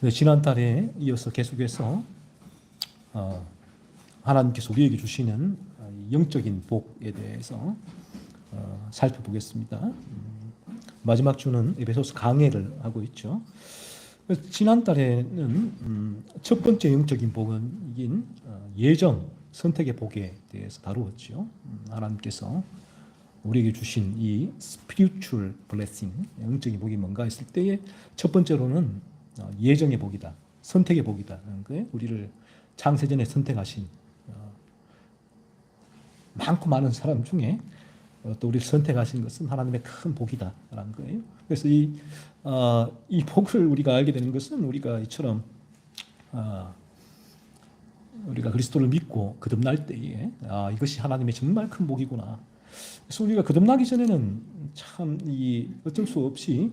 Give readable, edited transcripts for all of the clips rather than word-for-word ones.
네, 지난달에 이어서 계속해서 하나님께서 우리에게 주시는 영적인 복에 대해서 살펴보겠습니다. 마지막 주는 에베소서 강해를 하고 있죠. 지난달에는 첫 번째 영적인 복은 이긴 예정, 선택의 복에 대해서 다루었죠. 하나님께서 우리에게 주신 이 spiritual blessing, 영적인 복이 뭔가 했을 때에 첫 번째로는 예정의 복이다, 선택의 복이다. 우리를 창세전에 선택하신 많고 많은 사람 중에 또 우리를 선택하신 것은 하나님의 큰 복이다라는 거예요. 그래서 이 복을 우리가 알게 되는 것은 우리가 이처럼 우리가 그리스도를 믿고 거듭날 때에 이것이 하나님의 정말 큰 복이구나. 그래서 우리가 거듭나기 전에는 참 어쩔 수 없이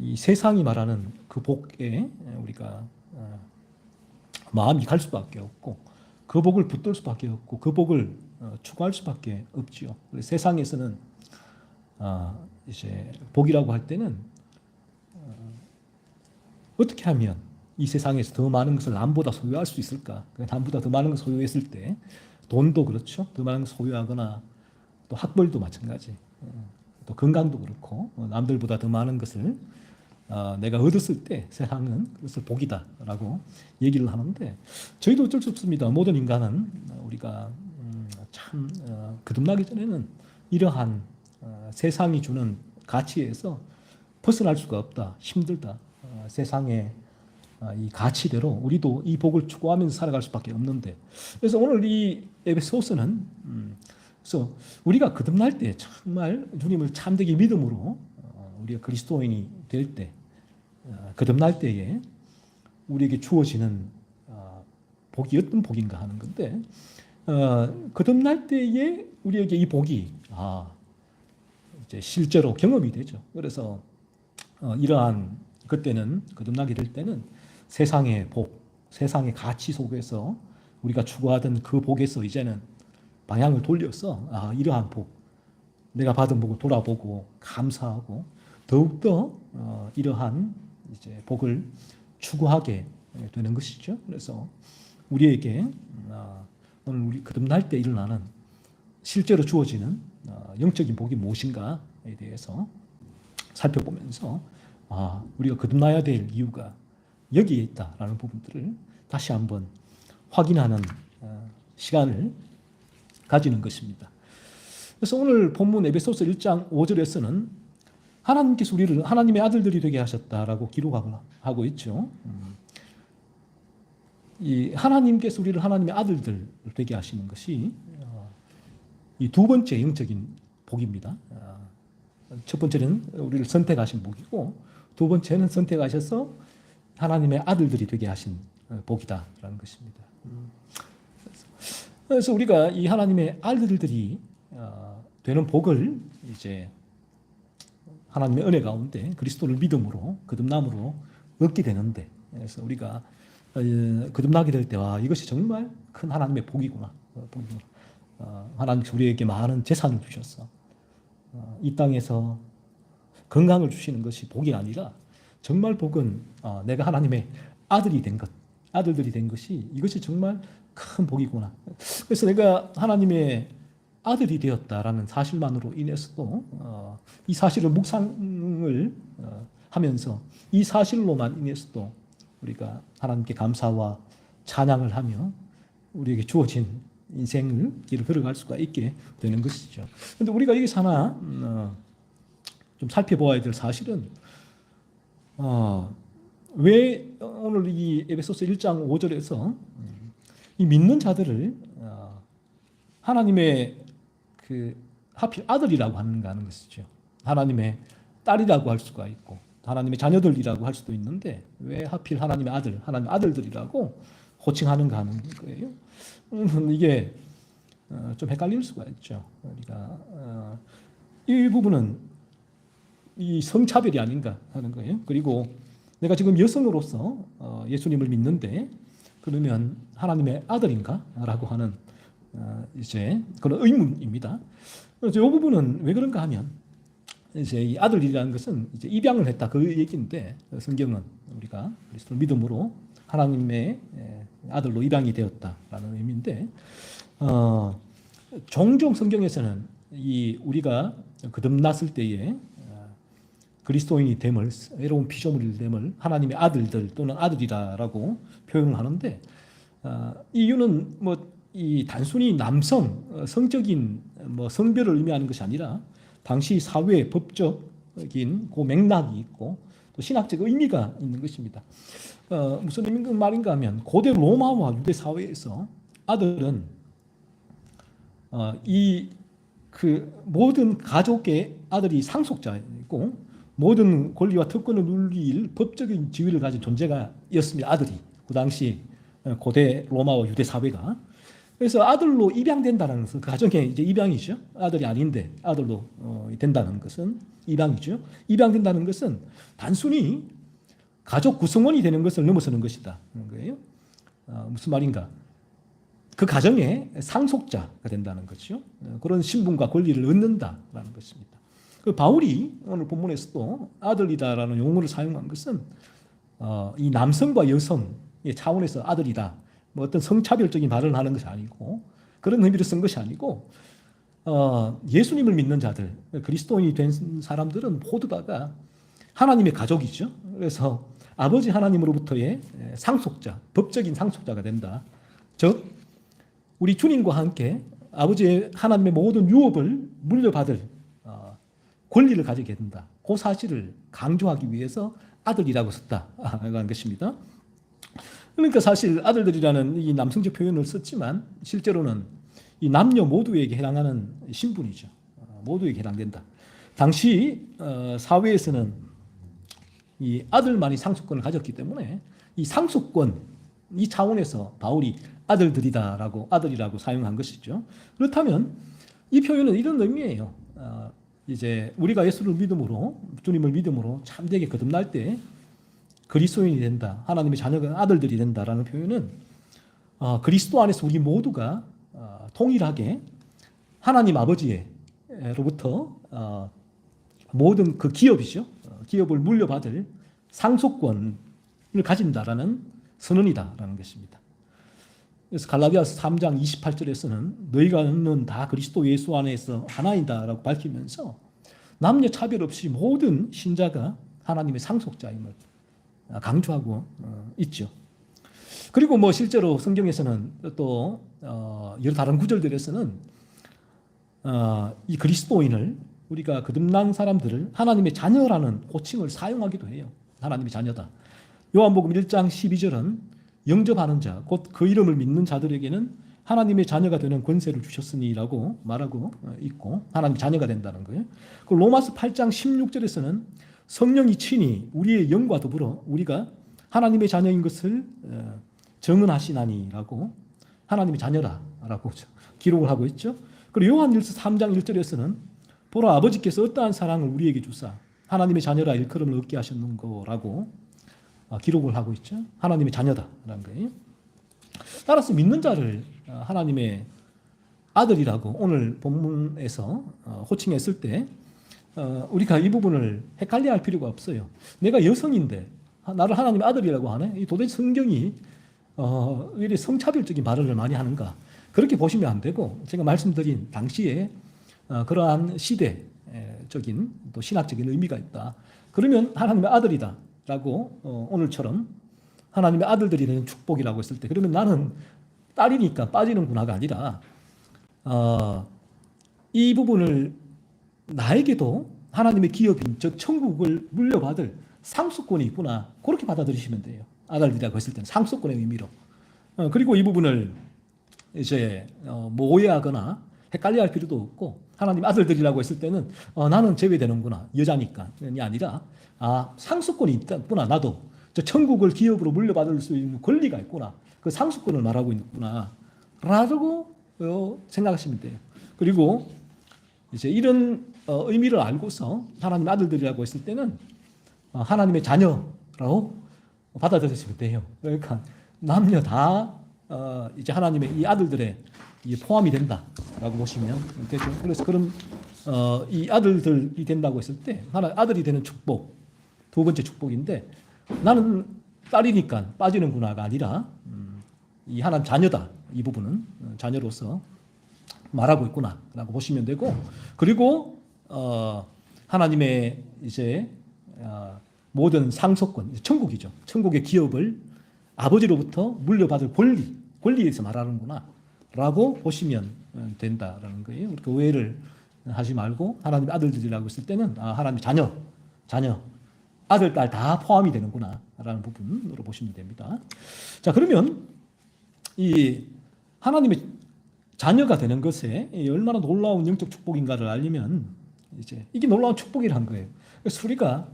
이 세상이 말하는 그 복에 우리가 마음이 갈 수밖에 없고 그 복을 붙들 수밖에 없고 그 복을 추구할 수밖에 없지요. 세상에서는 이제 복이라고 할 때는 어떻게 하면 이 세상에서 더 많은 것을 남보다 소유할 수 있을까? 남보다 더 많은 것을 소유했을 때 돈도 그렇죠. 더 많은 것을 소유하거나 또 학벌도 마찬가지. 또 건강도 그렇고 남들보다 더 많은 것을 내가 얻었을 때 세상은 그것을 복이다라고 얘기를 하는데 저희도 어쩔 수 없습니다. 모든 인간은 우리가 참 거듭나기 전에는 이러한 세상이 주는 가치에서 벗어날 수가 없다. 힘들다. 세상의 이 가치대로 우리도 이 복을 추구하면서 살아갈 수밖에 없는데 그래서 오늘 이 에베소서는 그래서 우리가 거듭날 때 정말 주님을 참되게 믿음으로 우리가 그리스도인이 될 때 거듭날 때에 우리에게 주어지는 복이 어떤 복인가 하는 건데 거듭날 때에 우리에게 이 복이 이제 실제로 경험이 되죠. 그래서 이러한 그때는 거듭나게 될 때는 세상의 복, 세상의 가치 속에서 우리가 추구하던 그 복에서 이제는 방향을 돌려서 이러한 복, 내가 받은 복을 돌아보고 감사하고 더욱더 이러한 이제 복을 추구하게 되는 것이죠. 그래서 우리에게 오늘 우리 거듭날 때 일어나는 실제로 주어지는 영적인 복이 무엇인가에 대해서 살펴보면서 우리가 거듭나야 될 이유가 여기에 있다라는 부분들을 다시 한번 확인하는 시간을 가지는 것입니다. 그래서 오늘 본문 에베소서 1장 5절에서는 하나님께서 우리를 하나님의 아들들이 되게 하셨다라고 기록하고 있죠. 이 하나님께서 우리를 하나님의 아들들 되게 하시는 것이 이 두 번째 영적인 복입니다. 첫 번째는 우리를 선택하신 복이고 두 번째는 선택하셔서 하나님의 아들들이 되게 하신 복이다라는 것입니다. 그래서 우리가 이 하나님의 아들들이 되는 복을 이제 하나님의 은혜 가운데 그리스도를 믿음으로 거듭남으로 얻게 되는데 그래서 우리가 거듭나게 될 때와 이것이 정말 큰 하나님의 복이구나. 하나님께서 우리에게 많은 재산을 주셨어. 이 땅에서 건강을 주시는 것이 복이 아니라 정말 복은 내가 하나님의 아들이 된 것, 아들들이 된 것이 이것이 정말 큰 복이구나. 그래서 내가 하나님의 아들이 되었다라는 사실만으로 인해서도 이 사실을 묵상을 하면서 이 사실로만 인해서도 우리가 하나님께 감사와 찬양을 하며 우리에게 주어진 인생을 길을 걸어갈 수가 있게 되는 것이죠. 그런데 우리가 여기서 하나 좀 살펴보아야 될 사실은 왜 오늘 이 에베소서 1장 5절에서 이 믿는 자들을 하나님의 하필 아들이라고 하는가 하는 것이죠. 하나님의 딸이라고 할 수가 있고 하나님의 자녀들이라고 할 수도 있는데 왜 하필 하나님의 아들, 하나님의 아들들이라고 호칭하는가 하는 거예요. 이게 좀 헷갈릴 수가 있죠. 우리가 이 부분은 이 성차별이 아닌가 하는 거예요. 그리고 내가 지금 여성으로서 예수님을 믿는데 그러면 하나님의 아들인가? 라고 하는 이제 그런 의문입니다. 그래서 이 부분은 왜 그런가 하면 이제 이 아들이라는 것은 이제 입양을 했다 그 얘기인데 성경은 우리가 그리스도를 믿음으로 하나님의 아들로 입양이 되었다라는 의미인데, 종종 성경에서는 이 우리가 거듭났을 때에 그리스도인이 됨을, 새로운 피조물이 됨을 하나님의 아들들 또는 아들이다라고 표현을 하는데, 이유는 뭐 이 단순히 남성 성적인 뭐 성별을 의미하는 것이 아니라 당시 사회 법적인 그 맥락이 있고 또 신학적 의미가 있는 것입니다. 무슨 말인가 하면 고대 로마와 유대 사회에서 아들은 이 그 모든 가족의 아들이 상속자이고 모든 권리와 특권을 누릴 법적인 지위를 가진 존재가였습니다. 아들이 그 당시 고대 로마와 유대 사회가. 그래서 아들로 입양된다는 것은 그 가정의 이제 입양이죠. 아들이 아닌데 아들로 된다는 것은 입양이죠. 입양된다는 것은 단순히 가족 구성원이 되는 것을 넘어서는 것이다. 그런 거예요. 무슨 말인가? 그 가정의 상속자가 된다는 거죠. 그런 신분과 권리를 얻는다라는 것입니다. 그 바울이 오늘 본문에서도 아들이다라는 용어를 사용한 것은 이 남성과 여성의 차원에서 아들이다. 뭐 어떤 성차별적인 발언을 하는 것이 아니고 그런 의미로 쓴 것이 아니고 예수님을 믿는 자들, 그리스도인이 된 사람들은 모두 다가 하나님의 가족이죠. 그래서 아버지 하나님으로부터의 상속자, 법적인 상속자가 된다. 즉 우리 주님과 함께 아버지의 하나님의 모든 유업을 물려받을 권리를 가지게 된다. 그 사실을 강조하기 위해서 아들이라고 썼다라는 것입니다. 그러니까 사실 아들들이라는 이 남성적 표현을 썼지만 실제로는 이 남녀 모두에게 해당하는 신분이죠. 모두에게 해당된다. 당시 사회에서는 이 아들만이 상속권을 가졌기 때문에 이 상속권 이 차원에서 바울이 아들이라고 사용한 것이죠. 그렇다면 이 표현은 이런 의미예요. 이제 우리가 예수를 믿음으로 주님을 믿음으로 참되게 거듭날 때 그리스도인이 된다. 하나님의 자녀가 아들들이 된다라는 표현은 그리스도 안에서 우리 모두가 동일하게 하나님 아버지로부터 모든 그 기업이죠. 기업을 물려받을 상속권을 가진다라는 선언이다라는 것입니다. 그래서 갈라디아서 3장 28절에서는 너희가는 다 그리스도 예수 안에서 하나이다라고 밝히면서 남녀 차별 없이 모든 신자가 하나님의 상속자임을 강조하고 있죠. 그리고 뭐 실제로 성경에서는 또 여러 다른 구절들에서는 이 그리스도인을 우리가 거듭난 사람들을 하나님의 자녀라는 호칭을 사용하기도 해요. 하나님의 자녀다. 요한복음 1장 12절은 영접하는 자, 곧 그 이름을 믿는 자들에게는 하나님의 자녀가 되는 권세를 주셨으니라고 말하고 있고 하나님의 자녀가 된다는 거예요. 그 로마서 8장 16절에서는 성령이 친히 우리의 영과 더불어 우리가 하나님의 자녀인 것을 증언하시나니라고 하나님의 자녀라라고 기록을 하고 있죠. 그리고 요한일서 3장 1절에서는 보라 아버지께서 어떠한 사랑을 우리에게 주사 하나님의 자녀라 일컬음을 얻게 하셨는거라고 기록을 하고 있죠. 하나님의 자녀다라는 거예요. 따라서 믿는 자를 하나님의 아들이라고 오늘 본문에서 호칭했을 때 우리가 이 부분을 헷갈려할 필요가 없어요. 내가 여성인데 나를 하나님의 아들이라고 하네. 도대체 성경이 왜 이렇게 성차별적인 발언을 많이 하는가? 그렇게 보시면 안 되고 제가 말씀드린 당시에 그러한 시대적인 또 신학적인 의미가 있다. 그러면 하나님의 아들이다라고 오늘처럼 하나님의 아들들이 되는 축복이라고 했을 때 그러면 나는 딸이니까 빠지는구나가 아니라 이 부분을 나에게도 하나님의 기업인 즉 천국을 물려받을 상속권이 있구나 그렇게 받아들이시면 돼요. 아들이라고 했을 때는 상속권의 의미로. 그리고 이 부분을 이제 뭐 오해하거나 헷갈려할 필요도 없고 하나님 아들들이라고 했을 때는 나는 제외되는구나 여자니까이 아니라 상속권이 있구나 나도 저 천국을 기업으로 물려받을 수 있는 권리가 있구나 그 상속권을 말하고 있구나 라고 생각하시면 돼요. 그리고 이제 이런 의미를 알고서 하나님 아들들이라고 했을 때는 하나님의 자녀라고 받아들이시면 돼요. 그러니까 남녀 다 이제 하나님의 이 아들들의 포함이 된다라고 보시면 되죠. 그래서 그런 이 아들들이 된다고 했을 때 하나 아들이 되는 축복 두 번째 축복인데 나는 딸이니까 빠지는구나가 아니라 이 하나님 자녀다. 이 부분은 자녀로서 말하고 있구나라고 보시면 되고, 그리고 하나님의 이제 모든 상속권, 천국이죠. 천국의 기업을 아버지로부터 물려받을 권리에 대해서 말하는구나라고 보시면 된다라는 거예요. 그러니까 오해를 하지 말고 하나님의 아들들이라고 했을 때는 하나님의 자녀, 아들, 딸 다 포함이 되는구나라는 부분으로 보시면 됩니다. 자, 그러면 이 하나님의 자녀가 되는 것에 얼마나 놀라운 영적 축복인가를 알려면 이제 이게 놀라운 축복이라는 거예요. 그래서 우리가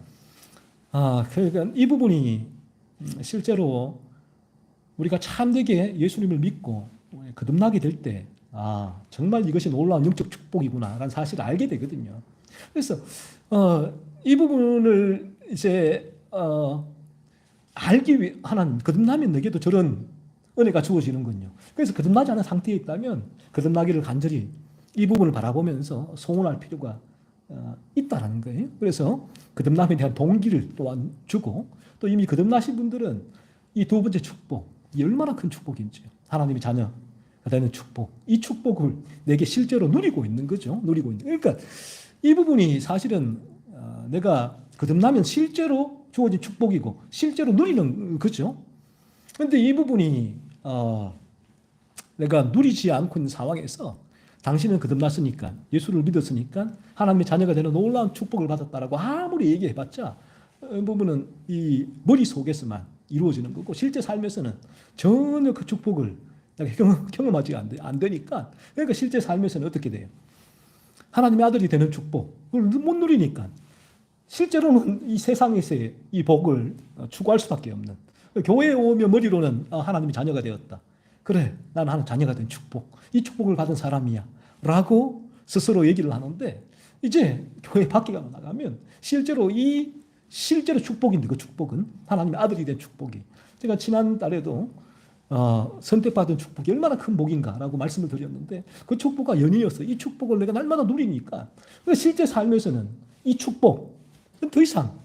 그러니까 이 부분이 실제로 우리가 참되게 예수님을 믿고 거듭나게 될 때 정말 이것이 놀라운 영적 축복이구나라는 사실을 알게 되거든요. 그래서 이 부분을 이제 알기 위해 하나님 거듭나면 내게도 저런 은혜가 주어지는군요. 그래서 거듭나지 않은 상태에 있다면 거듭나기를 간절히 이 부분을 바라보면서 소원할 필요가 있다라는 거예요. 그래서 거듭남에 대한 동기를 또한 주고, 또 이미 거듭나신 분들은 이 두 번째 축복, 이 얼마나 큰 축복인지, 하나님의 자녀가 되는 축복, 이 축복을 내게 실제로 누리고 있는 거죠. 누리고 있는. 그러니까 이 부분이 사실은 내가 거듭나면 실제로 주어진 축복이고 실제로 누리는 거죠. 그런데 이 부분이 내가 누리지 않고 있는 상황에서 당신은 거듭났으니까, 예수를 믿었으니까 하나님의 자녀가 되는 놀라운 축복을 받았다라고 아무리 얘기해봤자 이 부분은 이 머릿속에서만 이루어지는 거고, 실제 삶에서는 전혀 그 축복을 경험하지 안 되니까, 그러니까 실제 삶에서는 어떻게 돼요? 하나님의 아들이 되는 축복을 못 누리니까 실제로는 이 세상에서의 이 복을 추구할 수밖에 없는, 교회에 오면 머리로는 하나님의 자녀가 되었다, 그래 나는 하나님 자녀가 된 축복, 이 축복을 받은 사람이야 라고 스스로 얘기를 하는데, 이제 교회 밖에 나가면 실제로 축복인데, 그 축복은 하나님의 아들이 된 축복이, 제가 지난달에도 선택받은 축복이 얼마나 큰 복인가라고 말씀을 드렸는데, 그 축복과 연이어서 이 축복을 내가 날마다 누리니까 실제 삶에서는 이 축복은 더 이상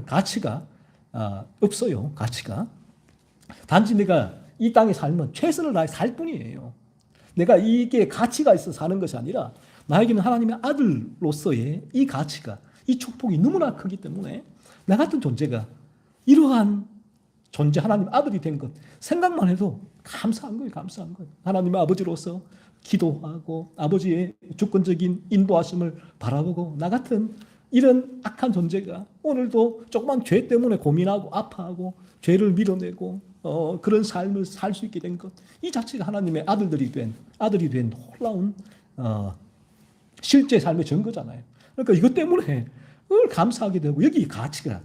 가치가 없어요. 가치가. 단지 내가 이 땅에 살면 최선을 다해 살 뿐이에요. 내가 이게 가치가 있어 사는 것이 아니라 나에게는 하나님의 아들로서의 이 가치가, 이 축복이 너무나 크기 때문에 나 같은 존재가 이러한 존재, 하나님 아들이 된 것 생각만 해도 감사한 거예요. 감사한 거예요. 하나님의 아버지로서 기도하고 아버지의 주권적인 인도하심을 바라보고, 나 같은 이런 악한 존재가 오늘도 조그만 죄 때문에 고민하고 아파하고 죄를 밀어내고 그런 삶을 살 수 있게 된 것, 이 자체가 하나님의 아들이 된 놀라운 실제 삶의 증거잖아요. 그러니까 이것 때문에 늘 감사하게 되고, 여기 가치가,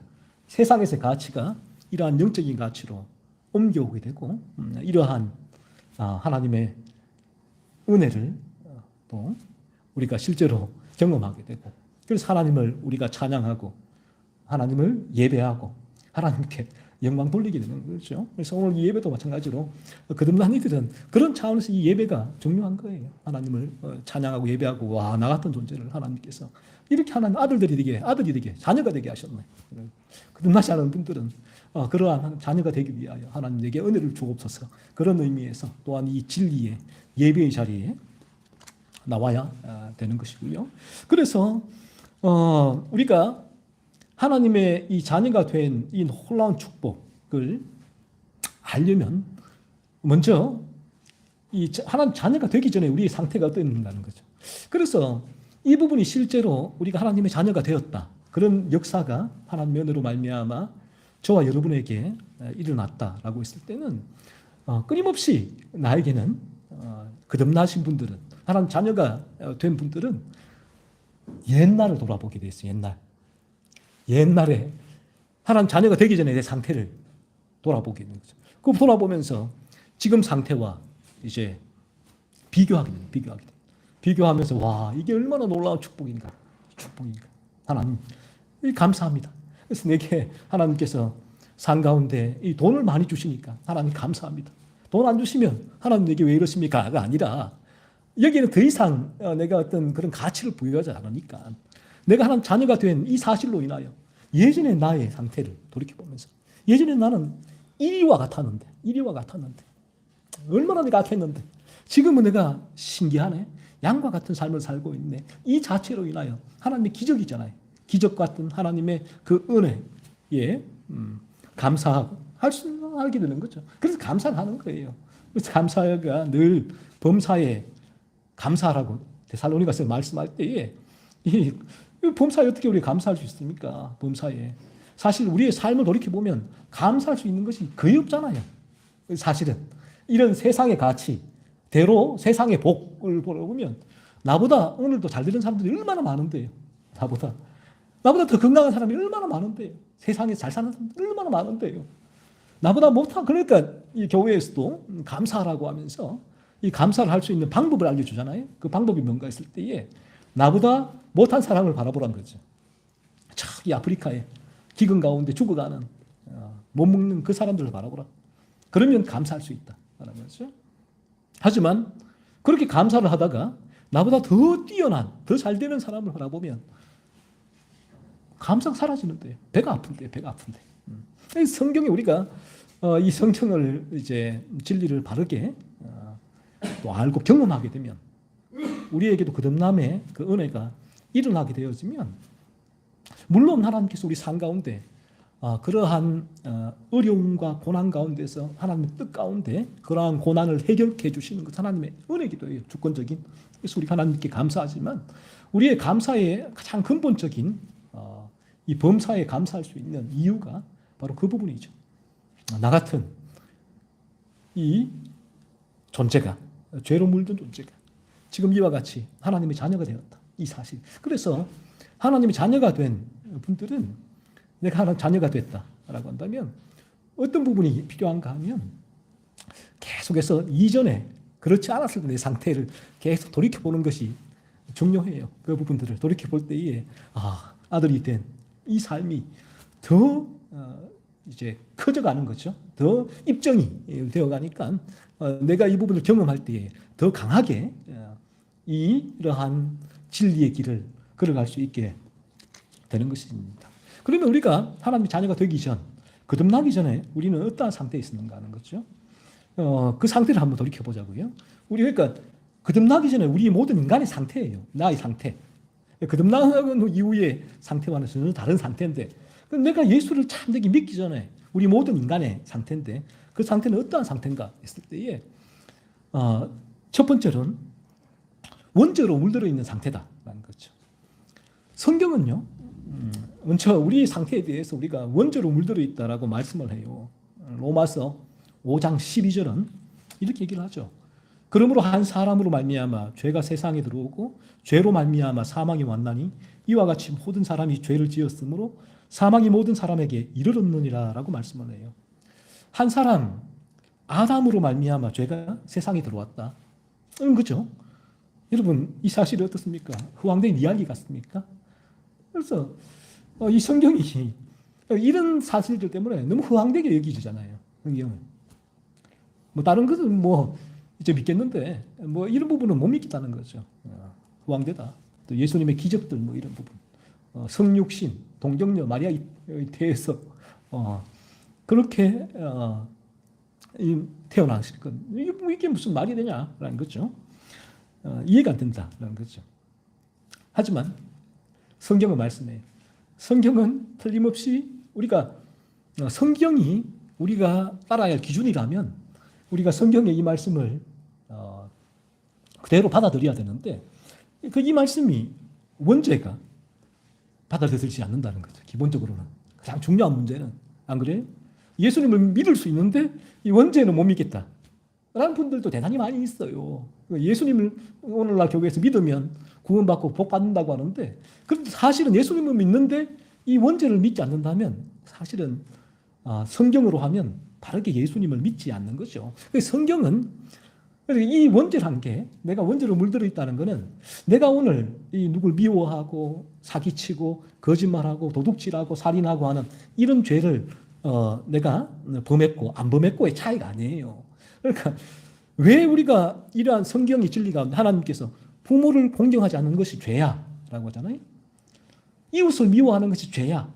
세상에서의 가치가 이러한 영적인 가치로 옮겨오게 되고, 이러한 하나님의 은혜를 또 우리가 실제로 경험하게 되고, 그래서 하나님을 우리가 찬양하고 하나님을 예배하고 하나님께 영광 돌리게 되는 거죠. 그래서 오늘 이 예배도 마찬가지로 거듭난 이들은 그런 차원에서 이 예배가 중요한 거예요. 하나님을 찬양하고 예배하고, 와, 나 같은 존재를 하나님께서 이렇게 하나님 아들이 되게 자녀가 되게 하셨네. 거듭나지 않은 분들은 그러한 자녀가 되기 위하여 하나님 내게 은혜를 주옵소서, 그런 의미에서 또한 이 진리의 예배의 자리에 나와야 되는 것이고요. 그래서 우리가 하나님의 이 자녀가 된 이 놀라운 축복을 알려면 먼저 이 하나님 자녀가 되기 전에 우리의 상태가 어떤다는 거죠. 그래서 이 부분이 실제로 우리가 하나님의 자녀가 되었다, 그런 역사가 하나님의 은혜로 말미암아 저와 여러분에게 일어났다라고 했을 때는 끊임없이 나에게는 거듭나신 분들은, 하나님 자녀가 된 분들은 옛날을 돌아보게 돼 있어요. 옛날에 하나님 자녀가 되기 전에 내 상태를 돌아보게 되는 거죠. 그 돌아보면서 지금 상태와 이제 비교하게 돼요. 비교하면서, 와, 이게 얼마나 놀라운 축복인가. 하나님, 감사합니다. 그래서 내게 하나님께서 산 가운데 이 돈을 많이 주시니까 하나님 감사합니다. 돈 안 주시면 하나님 내게 왜 이러십니까?가 아니라, 여기는 더 이상 내가 어떤 그런 가치를 부여하지 않으니까, 내가 하나님 자녀가 된 이 사실로 인하여 예전의 나의 상태를 돌이켜보면서 예전에 나는 이리와 같았는데 얼마나 내가 악했는데 지금은 내가 신기하네. 양과 같은 삶을 살고 있네. 이 자체로 인하여 하나님의 기적이잖아요. 기적 같은 하나님의 그 은혜에 감사하고 알게 되는 거죠. 그래서 감사를 하는 거예요. 그래서 감사가 늘 범사에 감사하라고 데살로니가서 말씀할 때에 이 범사에 어떻게 우리가 감사할 수 있습니까? 범사에. 사실 우리의 삶을 돌이켜보면 감사할 수 있는 것이 거의 없잖아요. 사실은. 이런 세상의 가치, 대로 세상의 복을 보면 나보다 오늘도 잘 되는 사람들이 얼마나 많은데요. 나보다 더 건강한 사람이 얼마나 많은데요. 세상에서 잘 사는 사람들이 얼마나 많은데요. 나보다 못한, 그러니까 이 교회에서도 감사하라고 하면서 이 감사를 할 수 있는 방법을 알려주잖아요. 그 방법이 뭔가 했을 때에 나보다 못한 사람을 바라보라는 거죠. 저기 아프리카에 기근 가운데 죽어가는 못 먹는 그 사람들을 바라보라. 그러면 감사할 수 있다. 라는 거죠. 하지만 그렇게 감사를 하다가 나보다 더 뛰어난, 더 잘 되는 사람을 바라보면 감사가 사라지는데 배가 아픈데. 성경에 우리가 이 성경을 이제 진리를 바르게 또 알고 경험하게 되면 우리에게도 거듭남의 그 은혜가 일어나게 되어지면 물론 하나님께서 우리 삶 가운데 그러한 어려움과 고난 가운데서 하나님의 뜻 가운데 그러한 고난을 해결해 주시는 것 하나님의 은혜기도 해요. 주권적인. 그래서 우리 하나님께 감사하지만 우리의 감사의 가장 근본적인 이 범사에 감사할 수 있는 이유가 바로 그 부분이죠. 나 같은 이 존재가, 죄로 물든 존재가 지금 이와 같이 하나님의 자녀가 되었다. 이 사실. 그래서 하나님의 자녀가 된 분들은 내가 하나님 자녀가 됐다라고 한다면 어떤 부분이 필요한가 하면 계속해서 이전에 그렇지 않았을 때 내 상태를 계속 돌이켜보는 것이 중요해요. 그 부분들을 돌이켜볼 때에 아들이 된 이 삶이 더 이제 커져가는 거죠. 더 입증이 되어가니까 내가 이 부분을 경험할 때에 더 강하게 이러한 진리의 길을 걸어갈 수 있게 되는 것입니다. 그러면 우리가 하나님의 자녀가 되기 전, 거듭나기 전에 우리는 어떠한 상태에 있었는가 하는 거죠. 그 상태를 한번 돌이켜보자고요. 우리 그러니까 거듭나기 전에 우리 모든 인간의 상태예요. 나의 상태. 거듭나는 이후의 상태와는 전혀 다른 상태인데 내가 예수를 참되게 믿기 전에 우리 모든 인간의 상태인데 그 상태는 어떠한 상태인가 했을 때에 첫 번째로는 원죄로 물들어 있는 상태다라는 거죠. 성경은요, 먼저 우리 상태에 대해서 우리가 원죄로 물들어 있다라고 말씀을 해요. 로마서 5장 12절은 이렇게 얘기를 하죠. 그러므로 한 사람으로 말미암아 죄가 세상에 들어오고 죄로 말미암아 사망이 왔나니 이와 같이 모든 사람이 죄를 지었으므로 사망이 모든 사람에게 이르렀느니라라고 말씀을 해요. 한 사람 아담으로 말미암아 죄가 세상에 들어왔다. 그죠? 여러분 이 사실이 어떻습니까? 허황된 이야기 같습니까? 그래서 이 성경이 이런 사실들 때문에 너무 허황되게 여기잖아요. 성경은 뭐 다른 것은 뭐 이제 믿겠는데 뭐 이런 부분은 못 믿겠다는 거죠. 허황되다. 또 예수님의 기적들 뭐 이런 부분, 성육신, 동정녀 마리아에 대해서 그렇게 태어나실 것 이게 무슨 말이 되냐라는 거죠. 이해가 안 된다라는 거죠. 하지만 성경은 말씀해요. 성경은 틀림없이 우리가 성경이 우리가 따라야 할 기준이라면 우리가 성경의 이 말씀을 그대로 받아들여야 되는데 이 말씀이 원죄가 받아들여지지 않는다는 거죠. 기본적으로는 가장 중요한 문제는 안 그래요? 예수님을 믿을 수 있는데 이 원죄는 못 믿겠다 라는 분들도 대단히 많이 있어요. 예수님을 오늘날 교회에서 믿으면 구원받고 복 받는다고 하는데 그런데 사실은 예수님을 믿는데 이 원죄를 믿지 않는다면 사실은 성경으로 하면 바르게 예수님을 믿지 않는 거죠. 성경은 이 원죄라는 게 내가 원죄로 물들어 있다는 것은 내가 오늘 이 누굴 미워하고 사기치고 거짓말하고 도둑질하고 살인하고 하는 이런 죄를 내가 범했고 안 범했고의 차이가 아니에요. 그러니까 왜 우리가 이러한 성경의 진리가 하나님께서 부모를 공경하지 않는 것이 죄야 라고 하잖아요. 이웃을 미워하는 것이 죄야.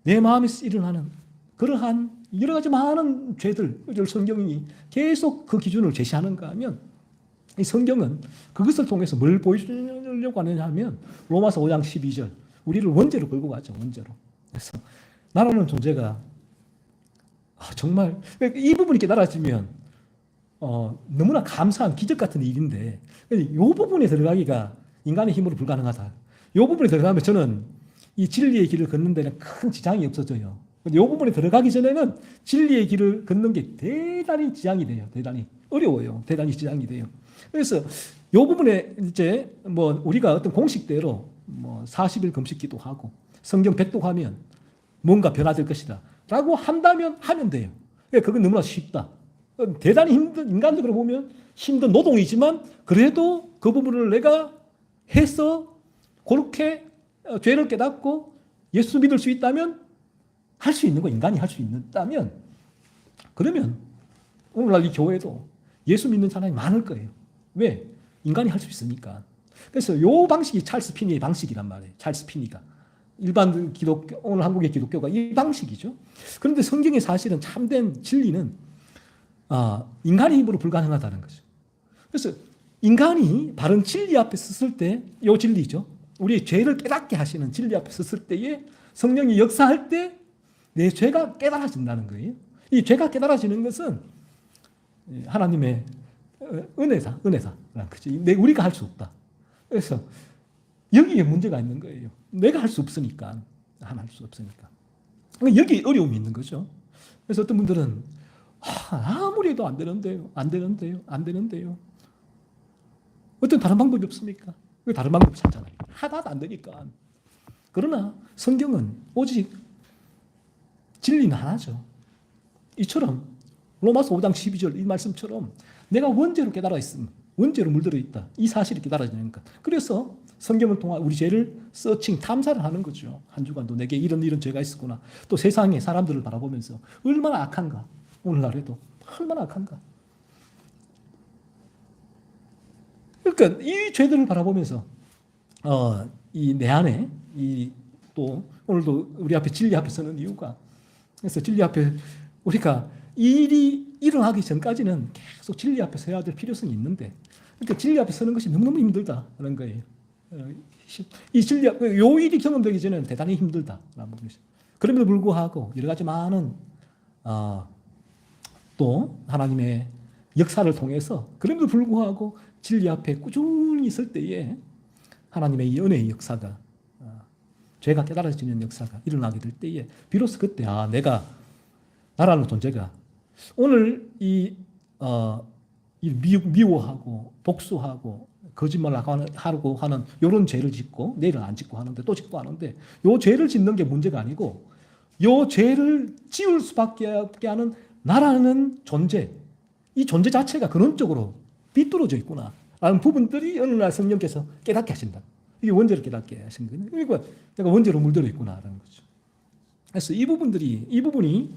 내 마음에서 일어나는 그러한 여러 가지 많은 죄들을 성경이 계속 그 기준을 제시하는가 하면 이 성경은 그것을 통해서 뭘 보여주려고 하느냐 하면 로마서 5장 12절 우리를 원죄로 끌고 가죠. 원죄로. 그래서 나라는 존재가 정말 이 부분이 깨달아지면 너무나 감사한 기적 같은 일인데 이 부분에 들어가기가 인간의 힘으로 불가능하다. 이 부분에 들어가면 저는 이 진리의 길을 걷는 데는 큰 지장이 없어져요. 이 부분에 들어가기 전에는 진리의 길을 걷는 게 대단히 지장이 돼요. 대단히 어려워요. 대단히 지장이 돼요. 그래서 이 부분에 이제 뭐 우리가 어떤 공식대로 뭐 40일 금식 기도하고 성경 백독하면 뭔가 변화될 것이다 라고 한다면 하면 돼요. 그건 너무나 쉽다. 대단히 힘든, 인간적으로 보면 힘든 노동이지만 그래도 그 부분을 내가 해서 그렇게 죄를 깨닫고 예수 믿을 수 있다면 할 수 있는 거, 인간이 할 수 있다면 그러면 오늘날 이 교회도 예수 믿는 사람이 많을 거예요. 왜? 인간이 할 수 있으니까. 그래서 이 방식이 찰스 피니의 방식이란 말이에요. 찰스 피니가. 일반 기독교, 오늘 한국의 기독교가 이 방식이죠. 그런데 성경의 사실은 참된 진리는 인간의 힘으로 불가능하다는 거죠. 그래서 인간이 바른 진리 앞에 섰을 때, 이 진리죠. 우리의 죄를 깨닫게 하시는 진리 앞에 섰을 때에 성령이 역사할 때 내 죄가 깨달아진다는 거예요. 이 죄가 깨달아지는 것은 하나님의 은혜다라는 거죠. 우리가 할 수 없다. 그래서 여기에 문제가 있는 거예요. 내가 할 수 없으니까. 하나 할 수 없으니까. 여기 어려움이 있는 거죠. 그래서 어떤 분들은 아무리 해도 안 되는데요. 안 되는데요. 안 되는데요. 어떤 다른 방법이 없습니까? 왜 다른 방법을 찾잖아요. 하나도 안 되니까. 그러나 성경은 오직 진리는 하나죠. 이처럼 로마서 5장 12절 이 말씀처럼 내가 원죄로 깨달아 있음, 원죄로 물들어 있다. 이 사실이 깨달아지는 것. 그래서 성경을 통해 우리 죄를 서칭, 탐사를 하는 거죠. 한 주간도 내게 이런 죄가 있었구나. 또 세상의 사람들을 바라보면서 얼마나 악한가. 오늘날에도 얼마나 악한가. 그러니까 이 죄들을 바라보면서 이 내 안에 또 오늘도 우리 앞에 진리 앞에 서는 이유가 그래서 진리 앞에 우리가 이 일이 일어나기 전까지는 계속 진리 앞에 서야 될 필요성이 있는데 그러니까 진리 앞에 서는 것이 너무너무 힘들다라는 거예요. 이 진리 앞에 요 일이 경험되기 전에는 대단히 힘들다라는 부분이죠. 그럼에도 불구하고 여러 가지 많은 또 하나님의 역사를 통해서 그럼에도 불구하고 진리 앞에 꾸준히 있을 때에 하나님의 이 은혜의 역사가 죄가 깨달아지는 역사가 일어나게 될 때에 비로소 그때 내가 나라는 존재가 오늘 미워하고 복수하고 거짓말하고 하는 이런 죄를 짓고 내일은 안 짓고 하는데 또 짓고 하는데 이 죄를 짓는 게 문제가 아니고 이 죄를 지을 수밖에 없게 하는 나라는 존재 이 존재 자체가 근원적으로 비뚤어져 있구나 라는 부분들이 어느 날 성령께서 깨닫게 하신다. 이게 원죄를 깨닫게 하신 거예요. 그러니까 내가 원죄로 물들어 있구나라는 거죠. 그래서 이 부분이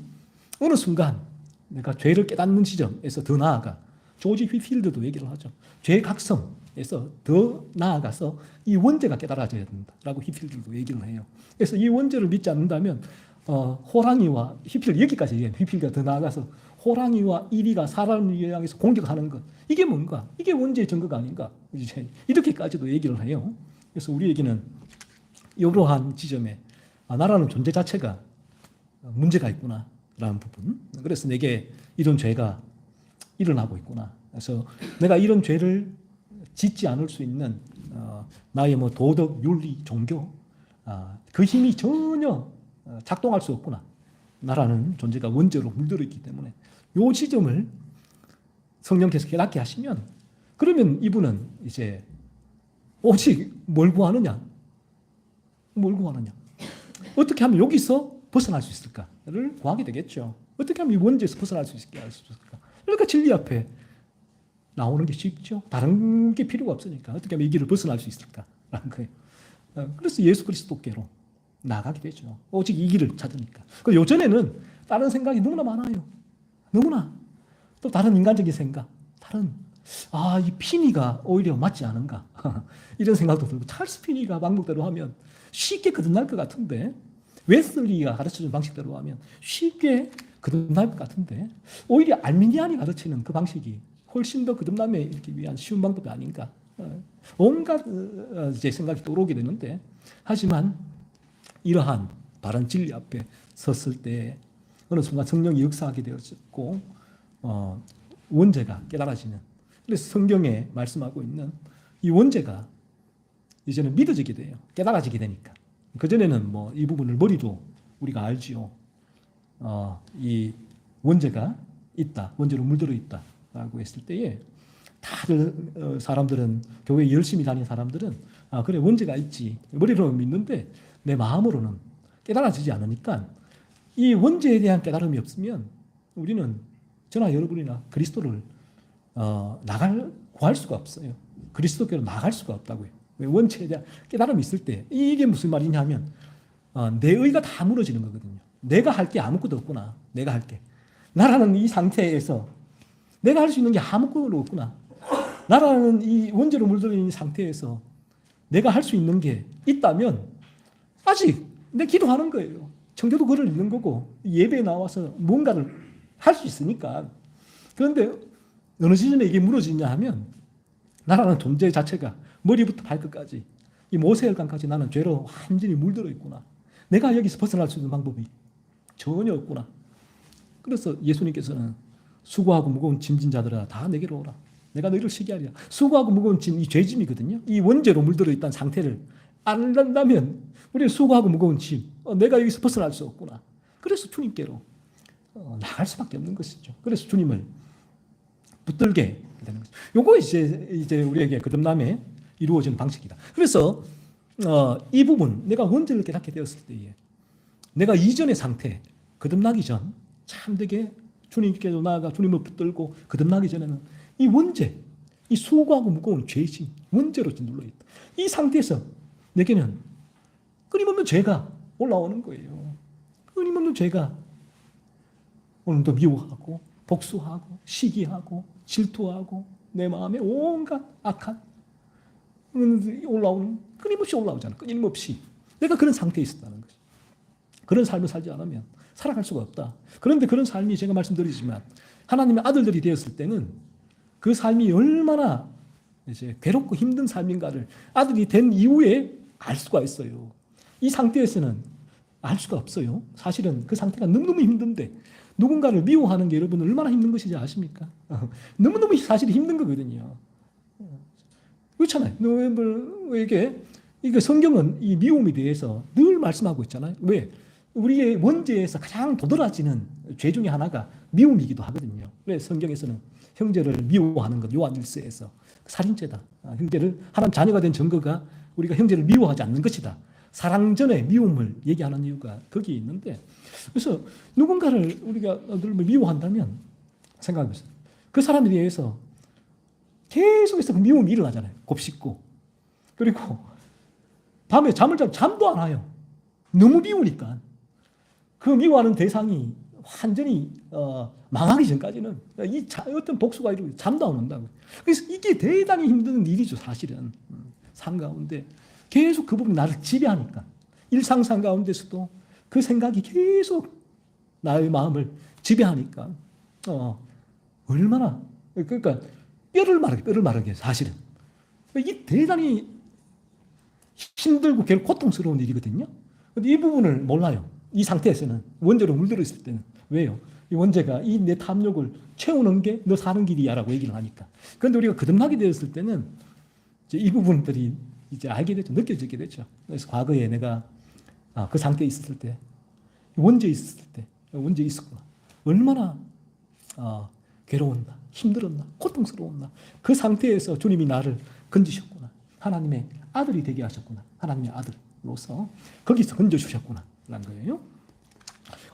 어느 순간 내가 죄를 깨닫는 지점에서 더 나아가 조지 휘필드도 얘기를 하죠. 죄 각성에서 더 나아가서 이 원죄가 깨달아져야 된다라고 휘필드도 얘기를 해요. 그래서 이 원죄를 믿지 않는다면 호랑이와 여기까지 얘기해요. 휘필드가 더 나아가서 호랑이와 이리가 사람을 향해서 공격하는 것 이게 뭔가? 이게 원죄의 증거가 아닌가? 이렇게까지도 얘기를 해요. 그래서 우리에게는 이러한 지점에 나라는 존재 자체가 문제가 있구나라는 부분. 그래서 내게 이런 죄가 일어나고 있구나. 그래서 내가 이런 죄를 짓지 않을 수 있는 나의 도덕, 윤리, 종교 그 힘이 전혀 작동할 수 없구나. 나라는 존재가 원죄로 물들어 있기 때문에 이 지점을 성령께서 깨닫게 하시면 그러면 이분은 이제 오직 뭘 구하느냐? 어떻게 하면 여기서 벗어날 수 있을까를 구하게 되겠죠. 어떻게 하면 이 원죄에서 벗어날 수 있을까? 그러니까 진리 앞에 나오는 게 쉽죠. 다른 게 필요가 없으니까 어떻게 하면 이 길을 벗어날 수 있을까라는 거예요. 그래서 예수 그리스도께로 나가게 되죠. 오직 이 길을 찾으니까. 요전에는 다른 생각이 너무나 많아요. 너무나. 또 다른 인간적인 생각. 이 피니가 오히려 맞지 않은가. 이런 생각도 들고 찰스 피니가 방법대로 하면 쉽게 거듭날 것 같은데 웨슬리가 가르쳐준 방식대로 하면 쉽게 거듭날 것 같은데 오히려 알미니안이 가르치는 그 방식이 훨씬 더 거듭남에 이르기 위한 쉬운 방법이 아닌가. 온갖 이제 생각이 떠오르게 되는데 하지만 이러한 바른 진리 앞에 섰을 때 어느 순간 성령이 역사하게 되었고 원죄가 깨달아지는, 그래서 성경에 말씀하고 있는 이 원죄가 이제는 믿어지게 돼요. 깨달아지게 되니까. 그전에는 뭐 이 부분을 머리로 우리가 알지요. 이 원죄가 있다, 원죄로 물들어 있다라고 했을 때에 다들 사람들은, 교회 열심히 다니는 사람들은 그래 원죄가 있지 머리로 믿는데 내 마음으로는 깨달아지지 않으니까 이 원죄에 대한 깨달음이 없으면 우리는 저나 여러분이나 그리스도를 구할 수가 없어요. 그리스도께로 나갈 수가 없다고요. 왜? 원죄에 대한 깨달음이 있을 때 이게 무슨 말이냐 하면 내 의가 다 무너지는 거거든요. 내가 할 게 아무것도 없구나. 내가 할 게. 나라는 이 상태에서 내가 할 수 있는 게 아무것도 없구나. 나라는 이 원죄로 물들어 있는 상태에서 내가 할 수 있는 게 있다면 아직 내 기도하는 거예요. 청교도 글을 읽는 거고 예배에 나와서 뭔가를 할 수 있으니까. 그런데 어느 시점에 이게 무너지냐 하면 나라는 존재 자체가 머리부터 발끝까지 이 모세혈관까지 나는 죄로 완전히 물들어 있구나. 내가 여기서 벗어날 수 있는 방법이 전혀 없구나. 그래서 예수님께서는 수고하고 무거운 짐진 자들아 다 내게로 오라. 내가 너희를 쉬게 하리라. 수고하고 무거운 짐, 이 죄짐이거든요. 이 원죄로 물들어 있다는 상태를 안다면 우리는 수고하고 무거운 짐, 내가 여기서 벗어날 수 없구나. 그래서 주님께로 나갈 수밖에 없는 것이죠. 그래서 주님을 붙들게 되는 거죠. 요거 이제 우리에게 거듭남에 이루어지는 방식이다. 그래서 이 부분, 내가 원죄를 깨닫게 되었을 때에 내가 이전의 상태, 거듭나기 전 참되게 주님께로 나아가 주님을 붙들고 거듭나기 전에는 이 원죄, 이 수고하고 무거운 죄심, 원죄로 눌러있다. 이 상태에서 내게는 끊임없는 죄가 올라오는 거예요. 끊임없는 죄가 오늘도 미워하고 복수하고 시기하고 질투하고 내 마음에 온갖 악한 올라오는, 끊임없이 올라오잖아. 끊임없이. 내가 그런 상태에 있었다는 거지. 그런 삶을 살지 않으면 살아갈 수가 없다. 그런데 그런 삶이 제가 말씀드리지만 하나님의 아들들이 되었을 때는 그 삶이 얼마나 이제 괴롭고 힘든 삶인가를 아들이 된 이후에 알 수가 있어요. 이 상태에서는 알 수가 없어요. 사실은 그 상태가 너무너무 힘든데 누군가를 미워하는 게 여러분 얼마나 힘든 것인지 아십니까? 너무너무 사실 힘든 거거든요. 그렇잖아요. 이게 성경은 이 미움에 대해서 늘 말씀하고 있잖아요. 왜? 우리의 원죄에서 가장 도드라지는 죄 중에 하나가 미움이기도 하거든요. 그래서 성경에서는 형제를 미워하는 것, 요한 1서에서 살인죄다. 형제를, 하나님 자녀가 된 증거가 우리가 형제를 미워하지 않는 것이다. 사랑 전에 미움을 얘기하는 이유가 거기에 있는데, 그래서 누군가를 우리가 늘 미워한다면 생각해보세요. 그 사람에 대해서 계속해서 그 미움이 일어나잖아요. 곱씹고. 그리고 밤에 잠을 자면 잠도 안 와요. 너무 미우니까. 그 미워하는 대상이 완전히 망하기 전까지는 어떤 복수가 이루고 잠도 안 온다고. 그래서 이게 대단히 힘든 일이죠, 사실은. 삶 가운데 계속 그 부분이 나를 지배하니까. 일상상 가운데서도 그 생각이 계속 나의 마음을 지배하니까 얼마나, 그러니까 뼈를 마르게 사실은. 이게 대단히 힘들고 고통스러운 일이거든요. 근데 이 부분을 몰라요. 이 상태에서는, 원죄로 물들어 있을 때는. 왜요? 이 원죄가 이 내 탐욕을 채우는 게 너 사는 길이야라고 얘기를 하니까. 그런데 우리가 거듭나게 되었을 때는 이제 이 부분들이 이제 알게 되죠. 느껴지게 되죠. 그래서 과거에 내가 그 상태에 있었을 때, 원죄에 있었을 때, 원죄에 있었구나. 얼마나 괴로웠나, 힘들었나, 고통스러웠나. 그 상태에서 주님이 나를 건지셨구나. 하나님의 아들이 되게 하셨구나. 하나님의 아들로서 거기서 건져주셨구나 라는 거예요.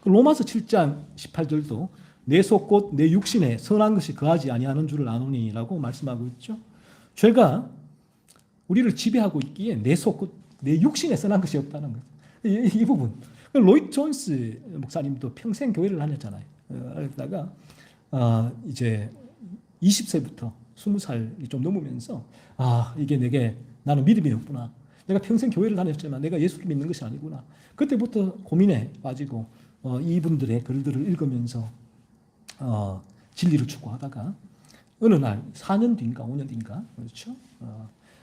로마서 7장 18절도 내 속 곧 내 육신에 선한 것이 거하지 아니하는 줄을 아노니 라고 말씀하고 있죠. 죄가 우리를 지배하고 있기에 내 속 곧 내 육신에 선한 것이 없다는 거예요. 이 부분. 로이드 존스 목사님도 평생 교회를 다녔잖아요. 그러다가 이제 20세부터 20살이 좀 넘으면서 이게 나는 믿음이 없구나. 내가 평생 교회를 다녔지만 내가 예수를 믿는 것이 아니구나. 그때부터 고민에 빠지고 이분들의 글들을 읽으면서 진리를 추구하다가 어느 날 4년 뒤인가 5년 뒤인가 그렇죠?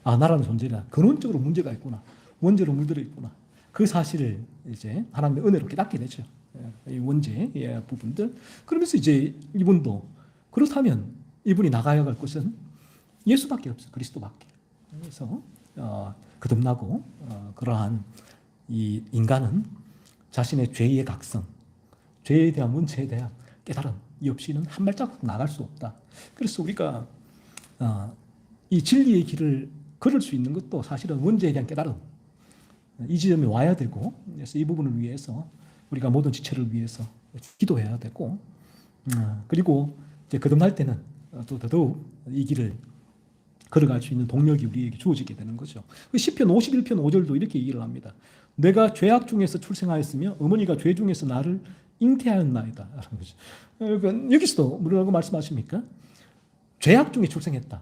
나라는 존재가 근원적으로 문제가 있구나. 원죄로 물들어 있구나. 그 사실을 이제 하나님의 은혜로 깨닫게 되죠. 이 원죄의 부분들. 그러면서 이제 이분도 그렇다면 이분이 나가야 할 것은 예수밖에 없어. 그리스도밖에. 그래서 거듭나고 그러한 이 인간은 자신의 죄의 각성, 죄에 대한 문제에 대한 깨달음 이 없이는 한 발자국 나갈 수 없다. 그래서 우리가 이 진리의 길을 걸을 수 있는 것도 사실은 원죄에 대한 깨달음 이 지점에 와야 되고, 그래서 이 부분을 위해서 우리가 모든 지체를 위해서 기도해야 되고, 그리고 이제 거듭날 때는 또 더더욱 이 길을 걸어갈 수 있는 동력이 우리에게 주어지게 되는 거죠. 시편 51편 5절도 이렇게 얘기를 합니다. 내가 죄악 중에서 출생하였으며 어머니가 죄 중에서 나를 잉태하였나이다. 라는 거죠. 그러니까 여기서도 뭐라고 말씀하십니까? 죄악 중에 출생했다.